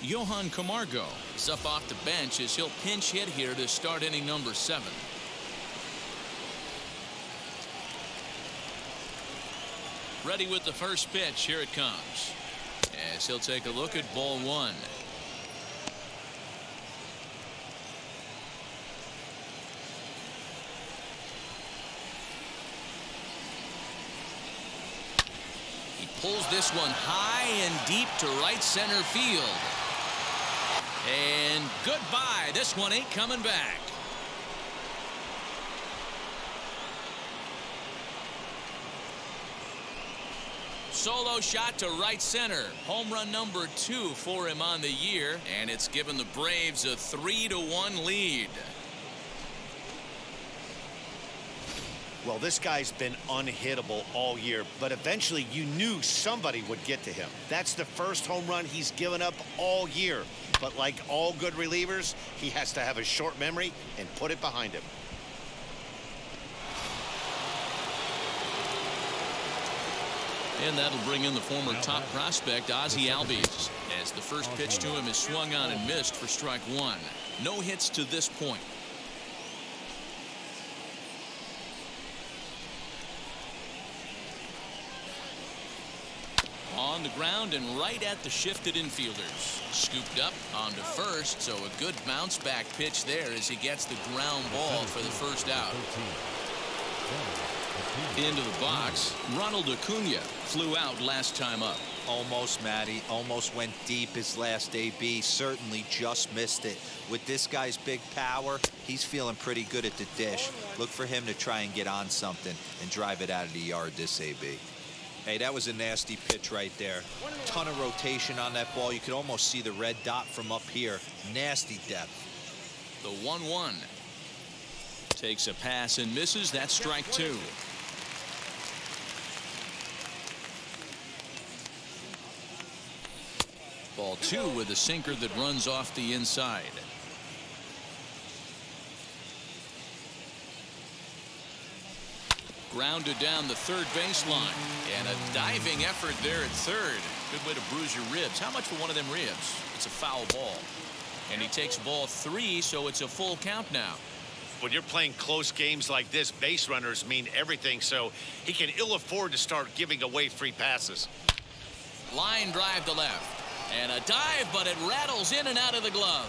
Johan Camargo is up off the bench as he'll pinch hit here to start inning number 7. Ready with the first pitch. Here it comes. As he'll take a look at ball 1. He pulls this one high and deep to right center field. And goodbye. This one ain't coming back. Solo shot to right center. Home run number 2 for him on the year, and it's given the Braves a 3-1 lead. Well, this guy's been unhittable all year, but eventually you knew somebody would get to him. That's the first home run he's given up all year. But like all good relievers, he has to have a short memory and put it behind him. And that'll bring in the former top prospect, Ozzie Albies, as the first pitch to him is swung on and missed for strike 1. No hits to this point. On the ground and right at the shifted infielders. Scooped up onto first, so a good bounce back pitch there as he gets the ground ball for the first out. Into the box, Ronald Acuna flew out last time up. Almost, Matty. Almost went deep his last AB. Certainly just missed it. With this guy's big power, he's feeling pretty good at the dish. Look for him to try and get on something and drive it out of the yard this AB. Hey, that was a nasty pitch right there. Ton of rotation on that ball. You could almost see the red dot from up here. Nasty depth. The 1-1. Takes a pass and misses. That's strike 2. Ball 2 with a sinker that runs off the inside. Grounded down the third baseline. And a diving effort there at third. Good way to bruise your ribs. How much for one of them ribs? It's a foul ball. And he takes ball 3, so it's a full count now. When you're playing close games like this, base runners mean everything, so he can ill afford to start giving away free passes. Line drive to left. And a dive, but it rattles in and out of the glove.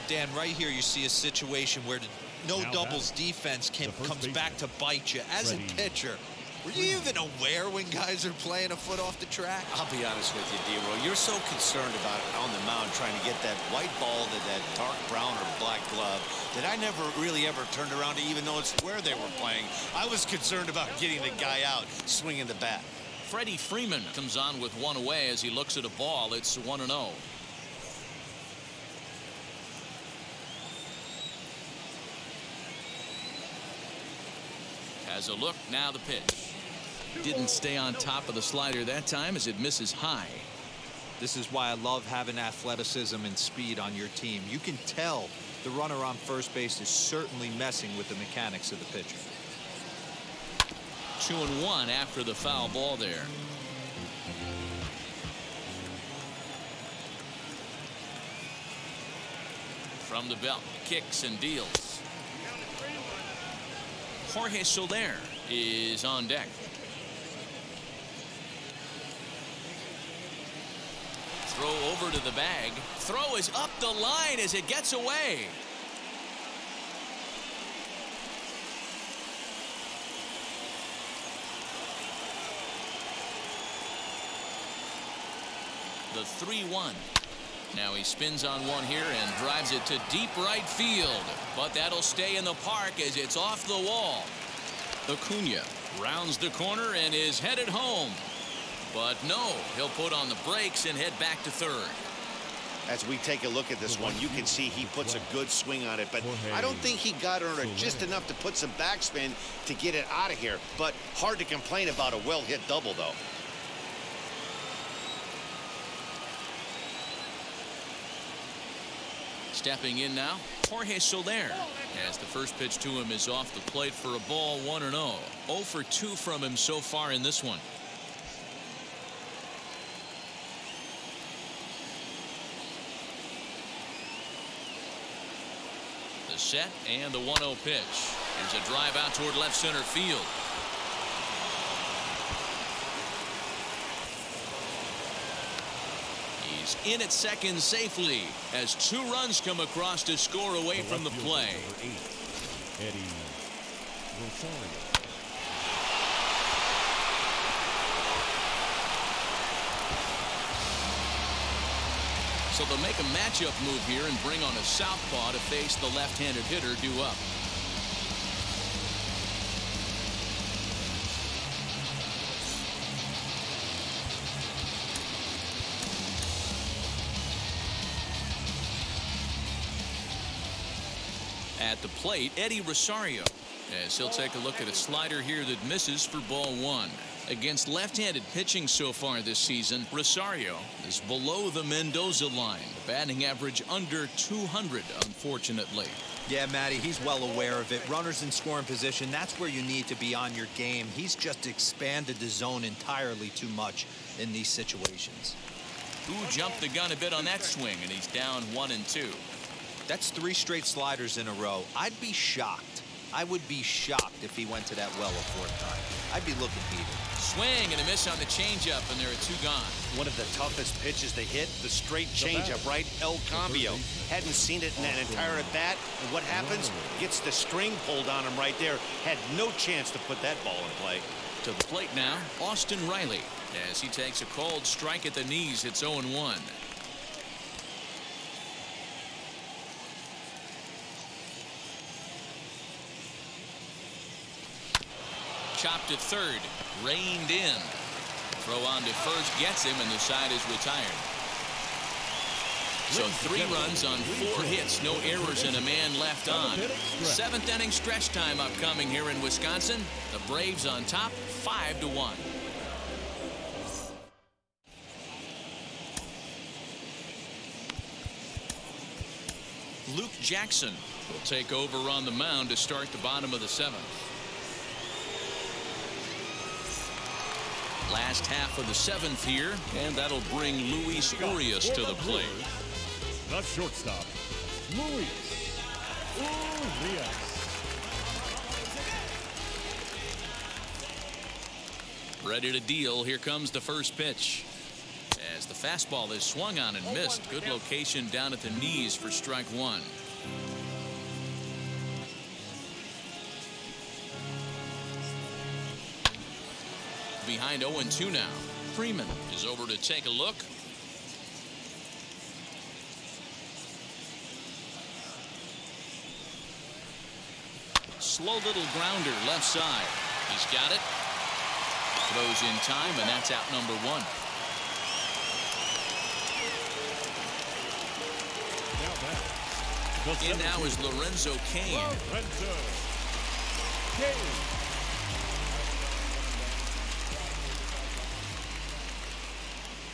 Dan, right here you see a situation where the no doubles defense comes back to bite you. As a pitcher, were you even aware when guys are playing a foot off the track? I'll be honest with you, D-Roy. You're so concerned about on the mound trying to get that white ball to that dark brown or black glove that I never really ever turned around to even notice where they were playing. I was concerned about getting the guy out swinging the bat. Freddie Freeman comes on with one away as he looks at a ball. It's 1-0. Has a look, now the pitch. Didn't stay on top of the slider that time as it misses high. This is why I love having athleticism and speed on your team. You can tell the runner on first base is certainly messing with the mechanics of the pitcher. 2-1 after the foul ball there. From the belt, kicks and deals. Jorge Soler is on deck. Throw over to the bag. Throw is up the line as it gets away. The 3-1. Now he spins on one here and drives it to deep right field. But that'll stay in the park as it's off the wall. Acuna rounds the corner and is headed home. But no, he'll put on the brakes and head back to third. As we take a look at this one, you can see he puts a good swing on it, but I don't think he got under it just enough to put some backspin to get it out of here. But hard to complain about a well-hit double, though. Stepping in now, Jorge Soler, as the first pitch to him is off the plate for a ball, 1-0. 0 for 2 from him so far in this one. The set and the 1-0 pitch. Here's a drive out toward left center field. He's in at second safely as 2 runs come across to score away from the play. Eddie Rosario. So they'll make a matchup move here and bring on a southpaw to face the left-handed hitter due up. At the plate, Eddie Rosario, as he'll take a look at a slider here that misses for ball 1. Against left-handed pitching so far this season, Rosario is below the Mendoza line. The batting average under 200, unfortunately. Yeah, Matty, he's well aware of it. Runners in scoring position, that's where you need to be on your game. He's just expanded the zone entirely too much in these situations. Who jumped the gun a bit on that swing, and he's down 1-2. That's 3 straight sliders in a row. I'd be shocked. I would be shocked if he went to that well a 4th time. I'd be looking heated. Swing and a miss on the changeup, and there are 2 gone. One of the toughest pitches to hit, the straight changeup, right? El Cambio. Hadn't seen it in an entire at bat. And what happens? Gets the string pulled on him right there. Had no chance to put that ball in play. To the plate now, Austin Riley, as he takes a called strike at the knees. It's 0-1. Chopped to third, reined in. Throw on to first gets him, and the side is retired. So 3 runs on 4 hits, no errors, and a man left on. 7th inning stretch time upcoming here in Wisconsin. The Braves on top, 5-1. Luke Jackson will take over on the mound to start the bottom of the 7th. Last half of the 7th here, and that'll bring Luis Urias to the plate. The shortstop, Luis Urias. Ready to deal. Here comes the first pitch. As the fastball is swung on and missed. Good location down at the knees for strike 1. Behind 0-2 now. Freeman is over to take a look. Slow little grounder left side. He's got it. Throws in time, and that's out number 1. In now is Lorenzo Cain.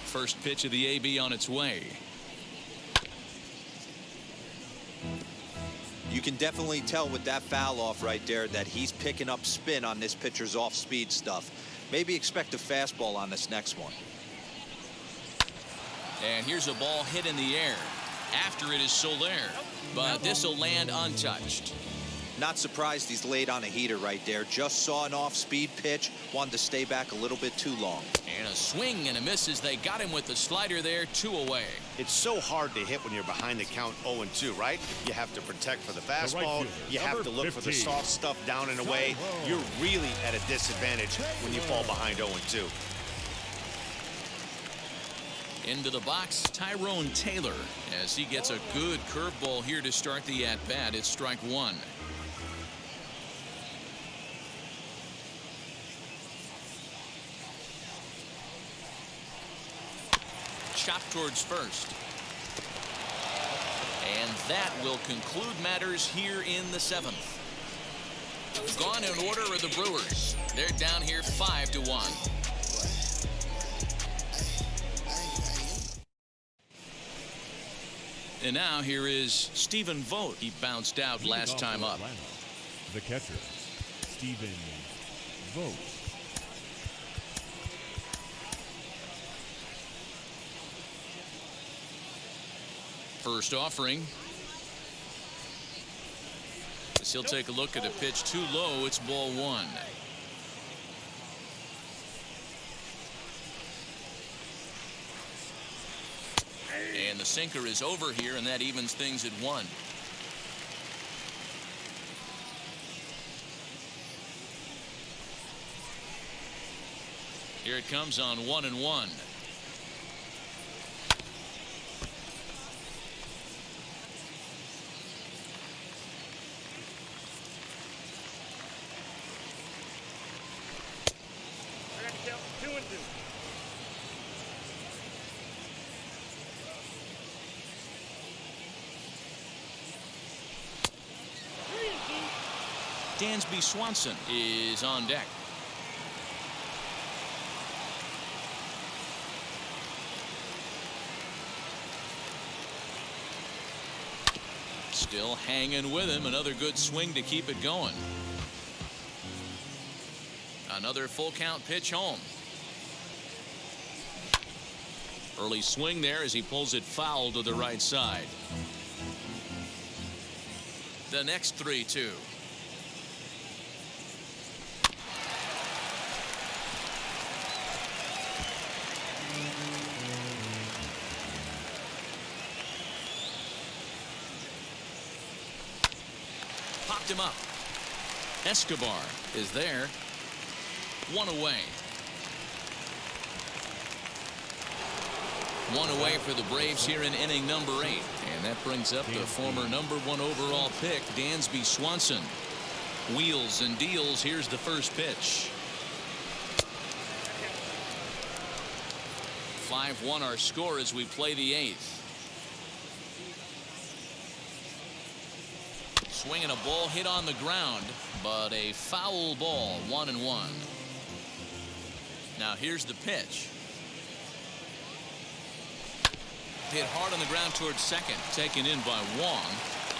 First pitch of the AB on its way. You can definitely tell with that foul off right there that he's picking up spin on this pitcher's off-speed stuff. Maybe expect a fastball on this next one. And here's a ball hit in the air. After it is Soler, but this will land untouched. Not surprised he's laid on a heater right there. Just saw an off-speed pitch, wanted to stay back a little bit too long. And a swing and a miss as they got him with the slider there, 2 away. It's so hard to hit when you're behind the count 0-2, right? You have to protect for the fastball. You have to look for the soft stuff down and away. You're really at a disadvantage when you fall behind 0-2. Into the box, Tyrone Taylor, as he gets a good curveball here to start the at-bat. It's strike 1. chopped towards first. And that will conclude matters here in the 7th. Gone in order are the Brewers. They're down here 5-1. And now here is Stephen Vogt. He bounced out last time up. The catcher, Stephen Vogt. First offering. As he'll take a look at a pitch too low. It's ball 1. And the sinker is over here, and that evens things at 1. Here it comes on 1-1. I got to count 2-2. Dansby Swanson is on deck. Still hanging with him. Another good swing to keep it going. Another full count pitch home. Early swing there as he pulls it foul to the right side. The next 3-2. Popped him up. Escobar is there. 1 away. 1 away for the Braves here in inning number 8. And that brings up the former number 1 overall pick, Dansby Swanson. Wheels and deals. Here's the first pitch. 5-1 our score as we play the 8th. Swinging a ball hit on the ground, but a foul ball. 1-1. Now here's the pitch. Hit hard on the ground towards second. Taken in by Wong.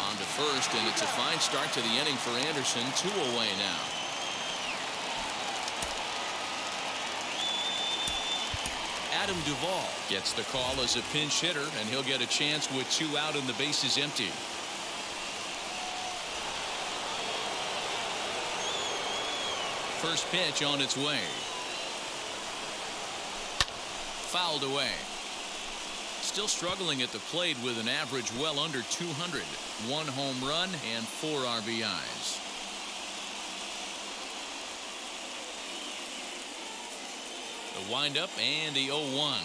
On to first, and it's a fine start to the inning for Anderson. 2 away now. Adam Duvall gets the call as a pinch hitter, and he'll get a chance with 2 out and the bases empty. First pitch on its way. Fouled away. Still struggling at the plate with an average well under 200. 1 home run and 4 RBIs. The windup and the 0-1.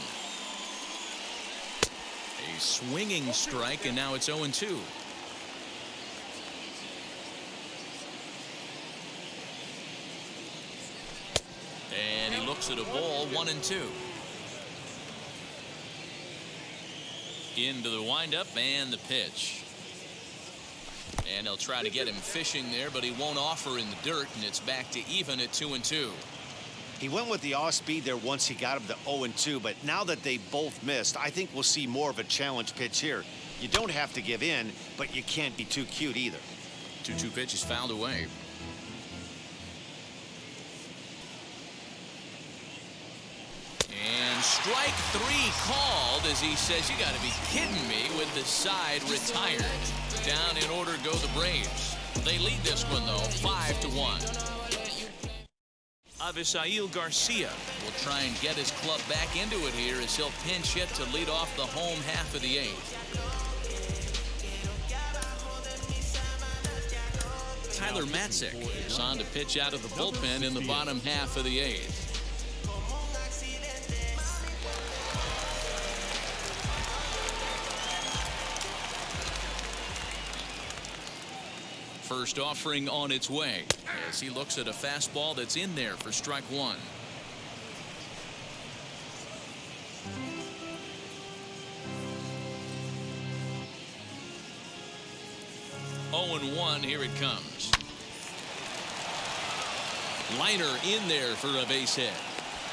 A swinging strike, and now it's 0-2. And he looks at a ball. 1-2. Into the windup and the pitch. And they'll try to get him fishing there, but he won't offer in the dirt, and it's back to even at 2-2. He went with the off speed there once he got him to 0-2, but now that they both missed, I think we'll see more of a challenge pitch here. You don't have to give in, but you can't be too cute either. 2-2 pitch is fouled away. And strike 3 called as he says, you got to be kidding me, with the side retired. Down in order go the Braves. They lead this one, though, 5-1. Avisail Garcia will try and get his club back into it here as he'll pinch hit to lead off the home half of the 8th. Tyler Matzik is on to pitch out of the bullpen in the bottom half of the 8th. First offering on its way as he looks at a fastball that's in there for strike 1. 0-1, here it comes. Liner in there for a base hit.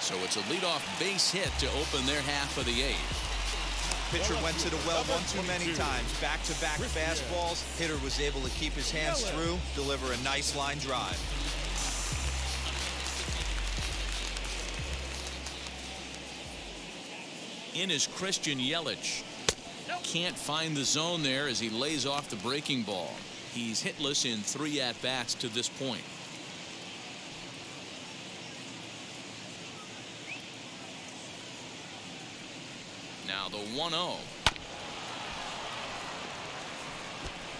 So it's a leadoff base hit to open their half of the 8th. Pitcher went to the well one too many times. Back-to-back fastballs. Hitter was able to keep his hands through, deliver a nice line drive. In is Christian Yelich. Can't find the zone there as he lays off the breaking ball. He's hitless in 3 at-bats to this point. Now the 1-0.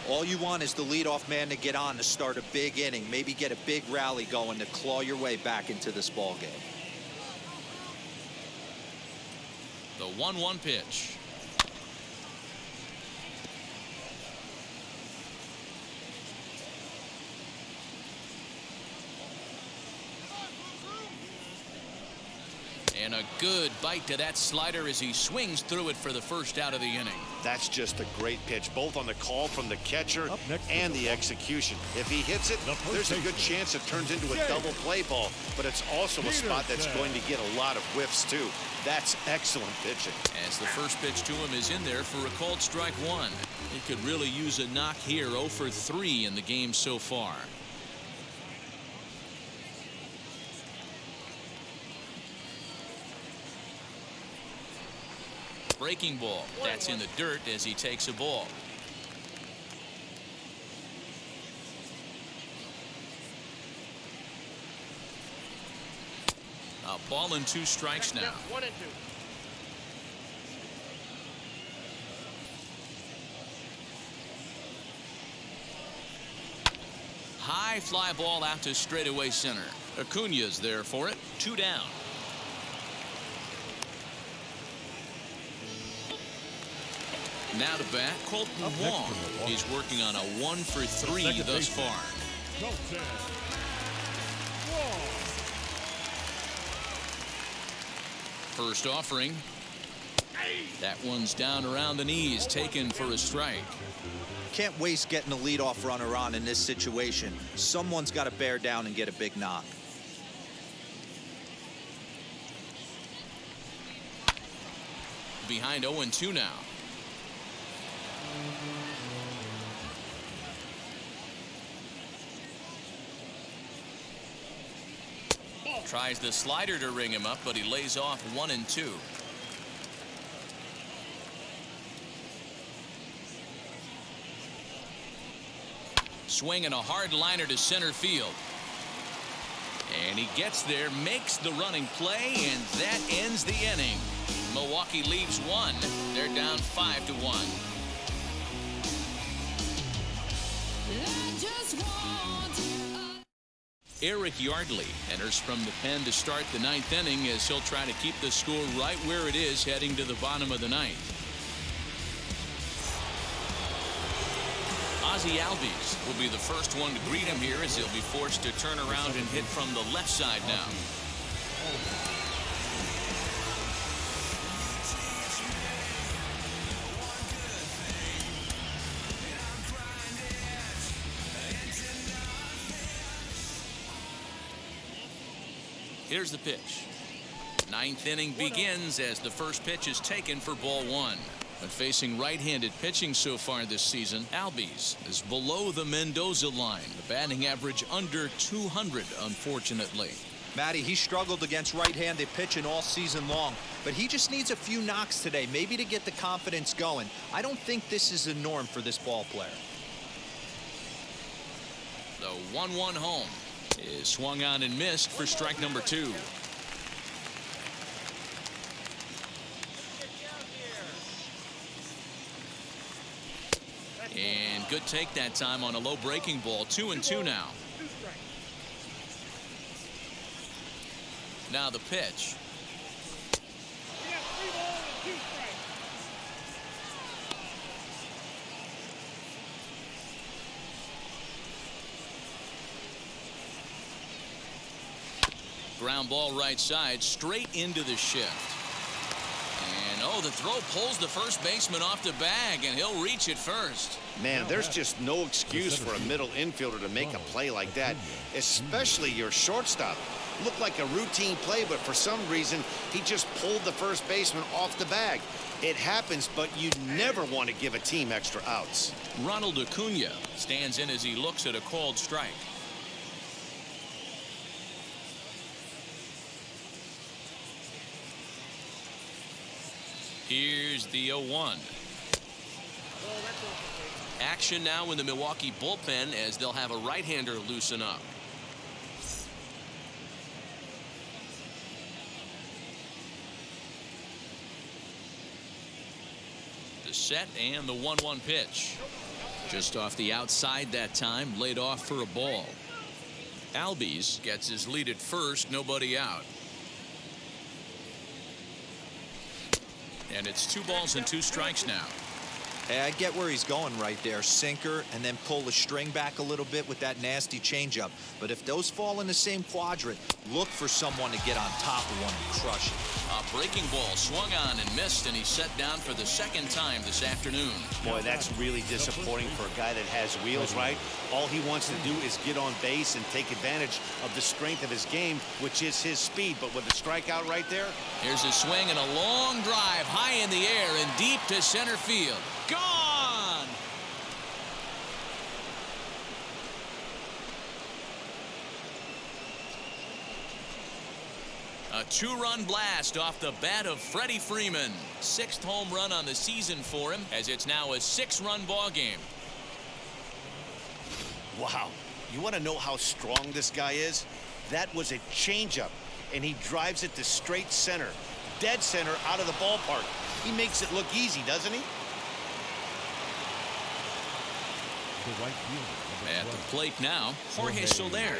All you want is the leadoff man to get on to start a big inning, maybe get a big rally going to claw your way back into this ball game. The 1-1 pitch. And a good bite to that slider as he swings through it for the first out of the inning. That's just a great pitch, both on the call from the catcher and the execution. If he hits it, there's a good chance it turns into a double play ball, but it's also a spot that's going to get a lot of whiffs too. That's excellent pitching. As the first pitch to him is in there for a called strike 1. He could really use a knock here. 0 for 3 in the game so far. Breaking ball. That's in the dirt as he takes a ball. A ball and 2 strikes now. 1-2. High fly ball out to straightaway center. Acuna's there for it. 2 down. Now to bat, Colton Wong. He's working on a 1 for 3 thus far. First offering. That one's down around the knees, taken for a strike. Can't waste getting a leadoff runner on in this situation. Someone's got to bear down and get a big knock. Behind 0-2 now. Tries the slider to ring him up, but he lays off 1-2. Swinging a hard liner to center field. And he gets there, makes the running play, and that ends the inning. Milwaukee leaves 1. They're down 5-1. Eric Yardley enters from the pen to start the 9th inning as he'll try to keep the score right where it is heading to the bottom of the 9th. Ozzie Albies will be the first one to greet him here as he'll be forced to turn around and hit from the left side now. Here's the pitch. 9th inning begins as the first pitch is taken for ball 1. But facing right-handed pitching so far this season, Albies is below the Mendoza line. The batting average under 200, unfortunately. Matty, he struggled against right-handed pitching all season long, but he just needs a few knocks today, maybe to get the confidence going. I don't think this is the norm for this ball player. The 1-1 home is swung on and missed for strike number 2. And good take that time on a low breaking ball. 2-2 now. Now the pitch. Ground ball right side, straight into the shift. And oh, the the throw pulls the first baseman off the bag, and he'll reach it first. Man, there's just no excuse for a middle infielder to make a play like that, especially your shortstop. Looked like a routine play, but for some reason, he just pulled the first baseman off the bag. It happens, but you never want to give a team extra outs. Ronald Acuna stands in as he looks at a called strike. Here's the 0-1. Action now in the Milwaukee bullpen as they'll have a right-hander loosen up. The set and the 1-1 pitch. Just off the outside that time, laid off for a ball. Albies gets his lead at first, nobody out. And it's 2 balls and 2 strikes now. Hey, I get where he's going right there. Sinker, and then pull the string back a little bit with that nasty changeup. But if those fall in the same quadrant, look for someone to get on top of one and crush it. A breaking ball swung on and missed, and he's set down for the second time this afternoon. Boy, that's really disappointing for a guy that has wheels, right? All he wants to do is get on base and take advantage of the strength of his game, which is his speed. But with a strikeout right there. Here's a swing and a long drive high in the air and deep to center field. Gone! A 2-run blast off the bat of Freddie Freeman. 6th home run on the season for him, as it's now a 6-run ball game. Wow. You want to know how strong this guy is? That was a changeup, and he drives it to straight center. Dead center out of the ballpark. He makes it look easy, doesn't he? At the plate now, Jorge Soler.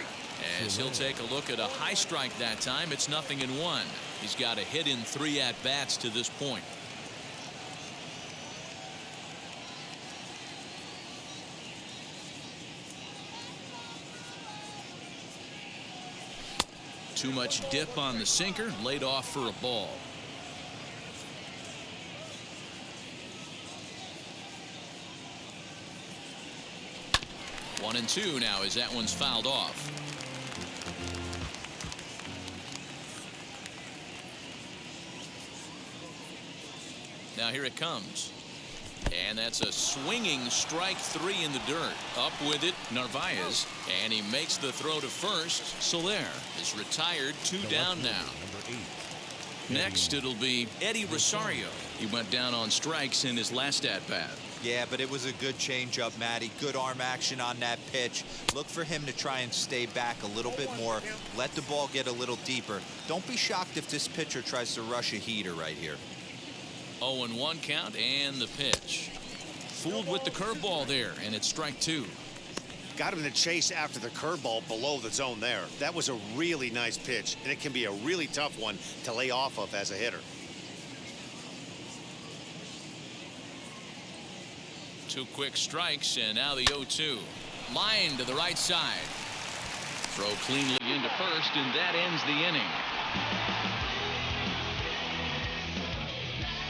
As he'll take a look at a high strike that time, it's 0-1. He's got a hit in 3 at-bats to this point. Too much dip on the sinker, laid off for a ball. One and 2 now as that one's fouled off. Now here it comes. And that's a swinging strike 3 in the dirt. Up with it, Narvaez. And he makes the throw to first. Soler is retired, 2 down now. Next, it'll be Eddie Rosario. He went down on strikes in his last at-bat. Yeah, but it was a good changeup, Matty. Good arm action on that pitch. Look for him to try and stay back a little bit more. Let the ball get a little deeper. Don't be shocked if this pitcher tries to rush a heater right here. 0-1 count and the pitch. Fooled with the curveball there, and it's strike 2. Got him to chase after the curveball below the zone there. That was a really nice pitch, and it can be a really tough one to lay off of as a hitter. 2 quick strikes, and now the 0-2. Line to the right side. Throw cleanly into first, and that ends the inning.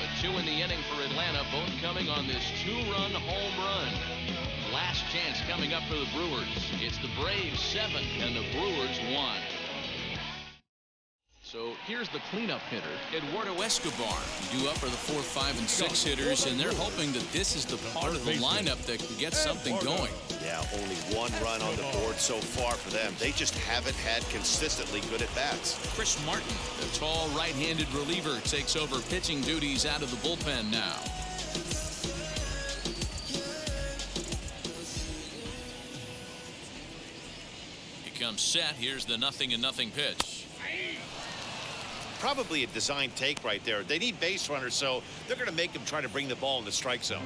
A 2 in the inning for Atlanta, both coming on this 2-run home run. Last chance coming up for the Brewers. It's the Braves 7 and the Brewers 1. So here's the cleanup hitter, Eduardo Escobar. Due up for the 4, 5, and 6 hitters, and they're hoping that this is the part of the lineup that can get something going. Yeah, only 1 run on the board so far for them. They just haven't had consistently good at-bats. Chris Martin, the tall right-handed reliever, takes over pitching duties out of the bullpen now. He comes set. Here's the 0-0 pitch. Probably a design take right there. They need base runners, so they're going to make them try to bring the ball in the strike zone.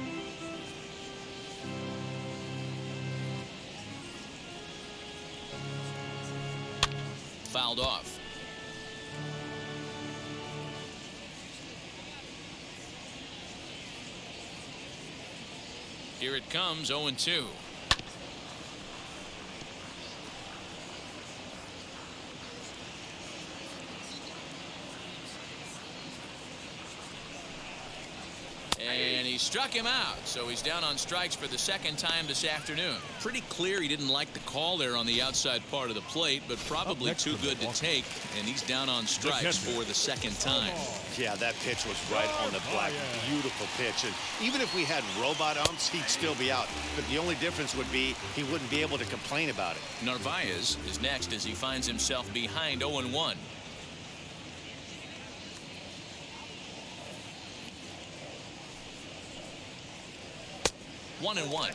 Fouled off. Here it comes, 0-2. He struck him out, so he's down on strikes for the second time this afternoon. Pretty clear he didn't like the call there on the outside part of the plate, but probably too good to take, and he's down on strikes for the second time. Yeah, that pitch was right on the black. Beautiful pitch. And even if we had robot umps, he'd still be out. But the only difference would be he wouldn't be able to complain about it. Narvaez is next as he finds himself behind 0-1. One and one.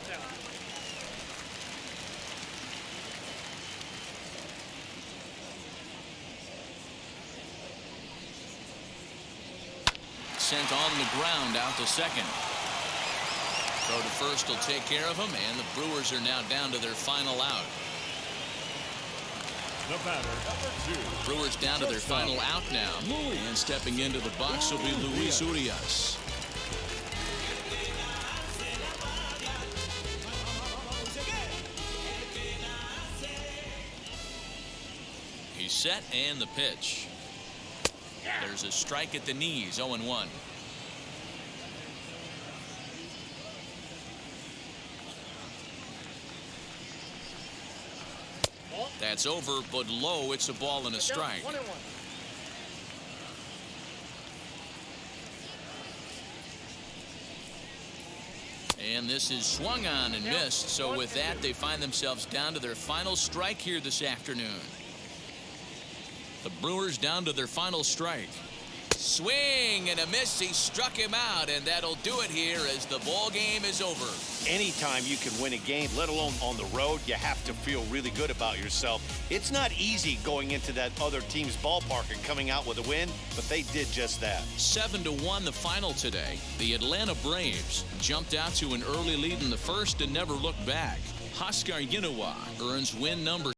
Sent on the ground out to second. Throw to first will take care of him, and the Brewers are now down to their final out. The batter, number 2. Brewers down to their final out now. And stepping into the box will be Luis Urias. He's set, and the pitch. There's a strike at the knees, 0-1. That's over, but low. It's a ball and a strike. And this is swung on and missed. So with that, they find themselves down to their final strike here this afternoon. The Brewers down to their final strike. Swing and a miss. He struck him out, and that'll do it here as the ball game is over. Anytime you can win a game, let alone on the road, you have to feel really good about yourself. It's not easy going into that other team's ballpark and coming out with a win, but they did just that. 7-1 the final today. The Atlanta Braves jumped out to an early lead in the first and never looked back. Huascar Ynoa earns win number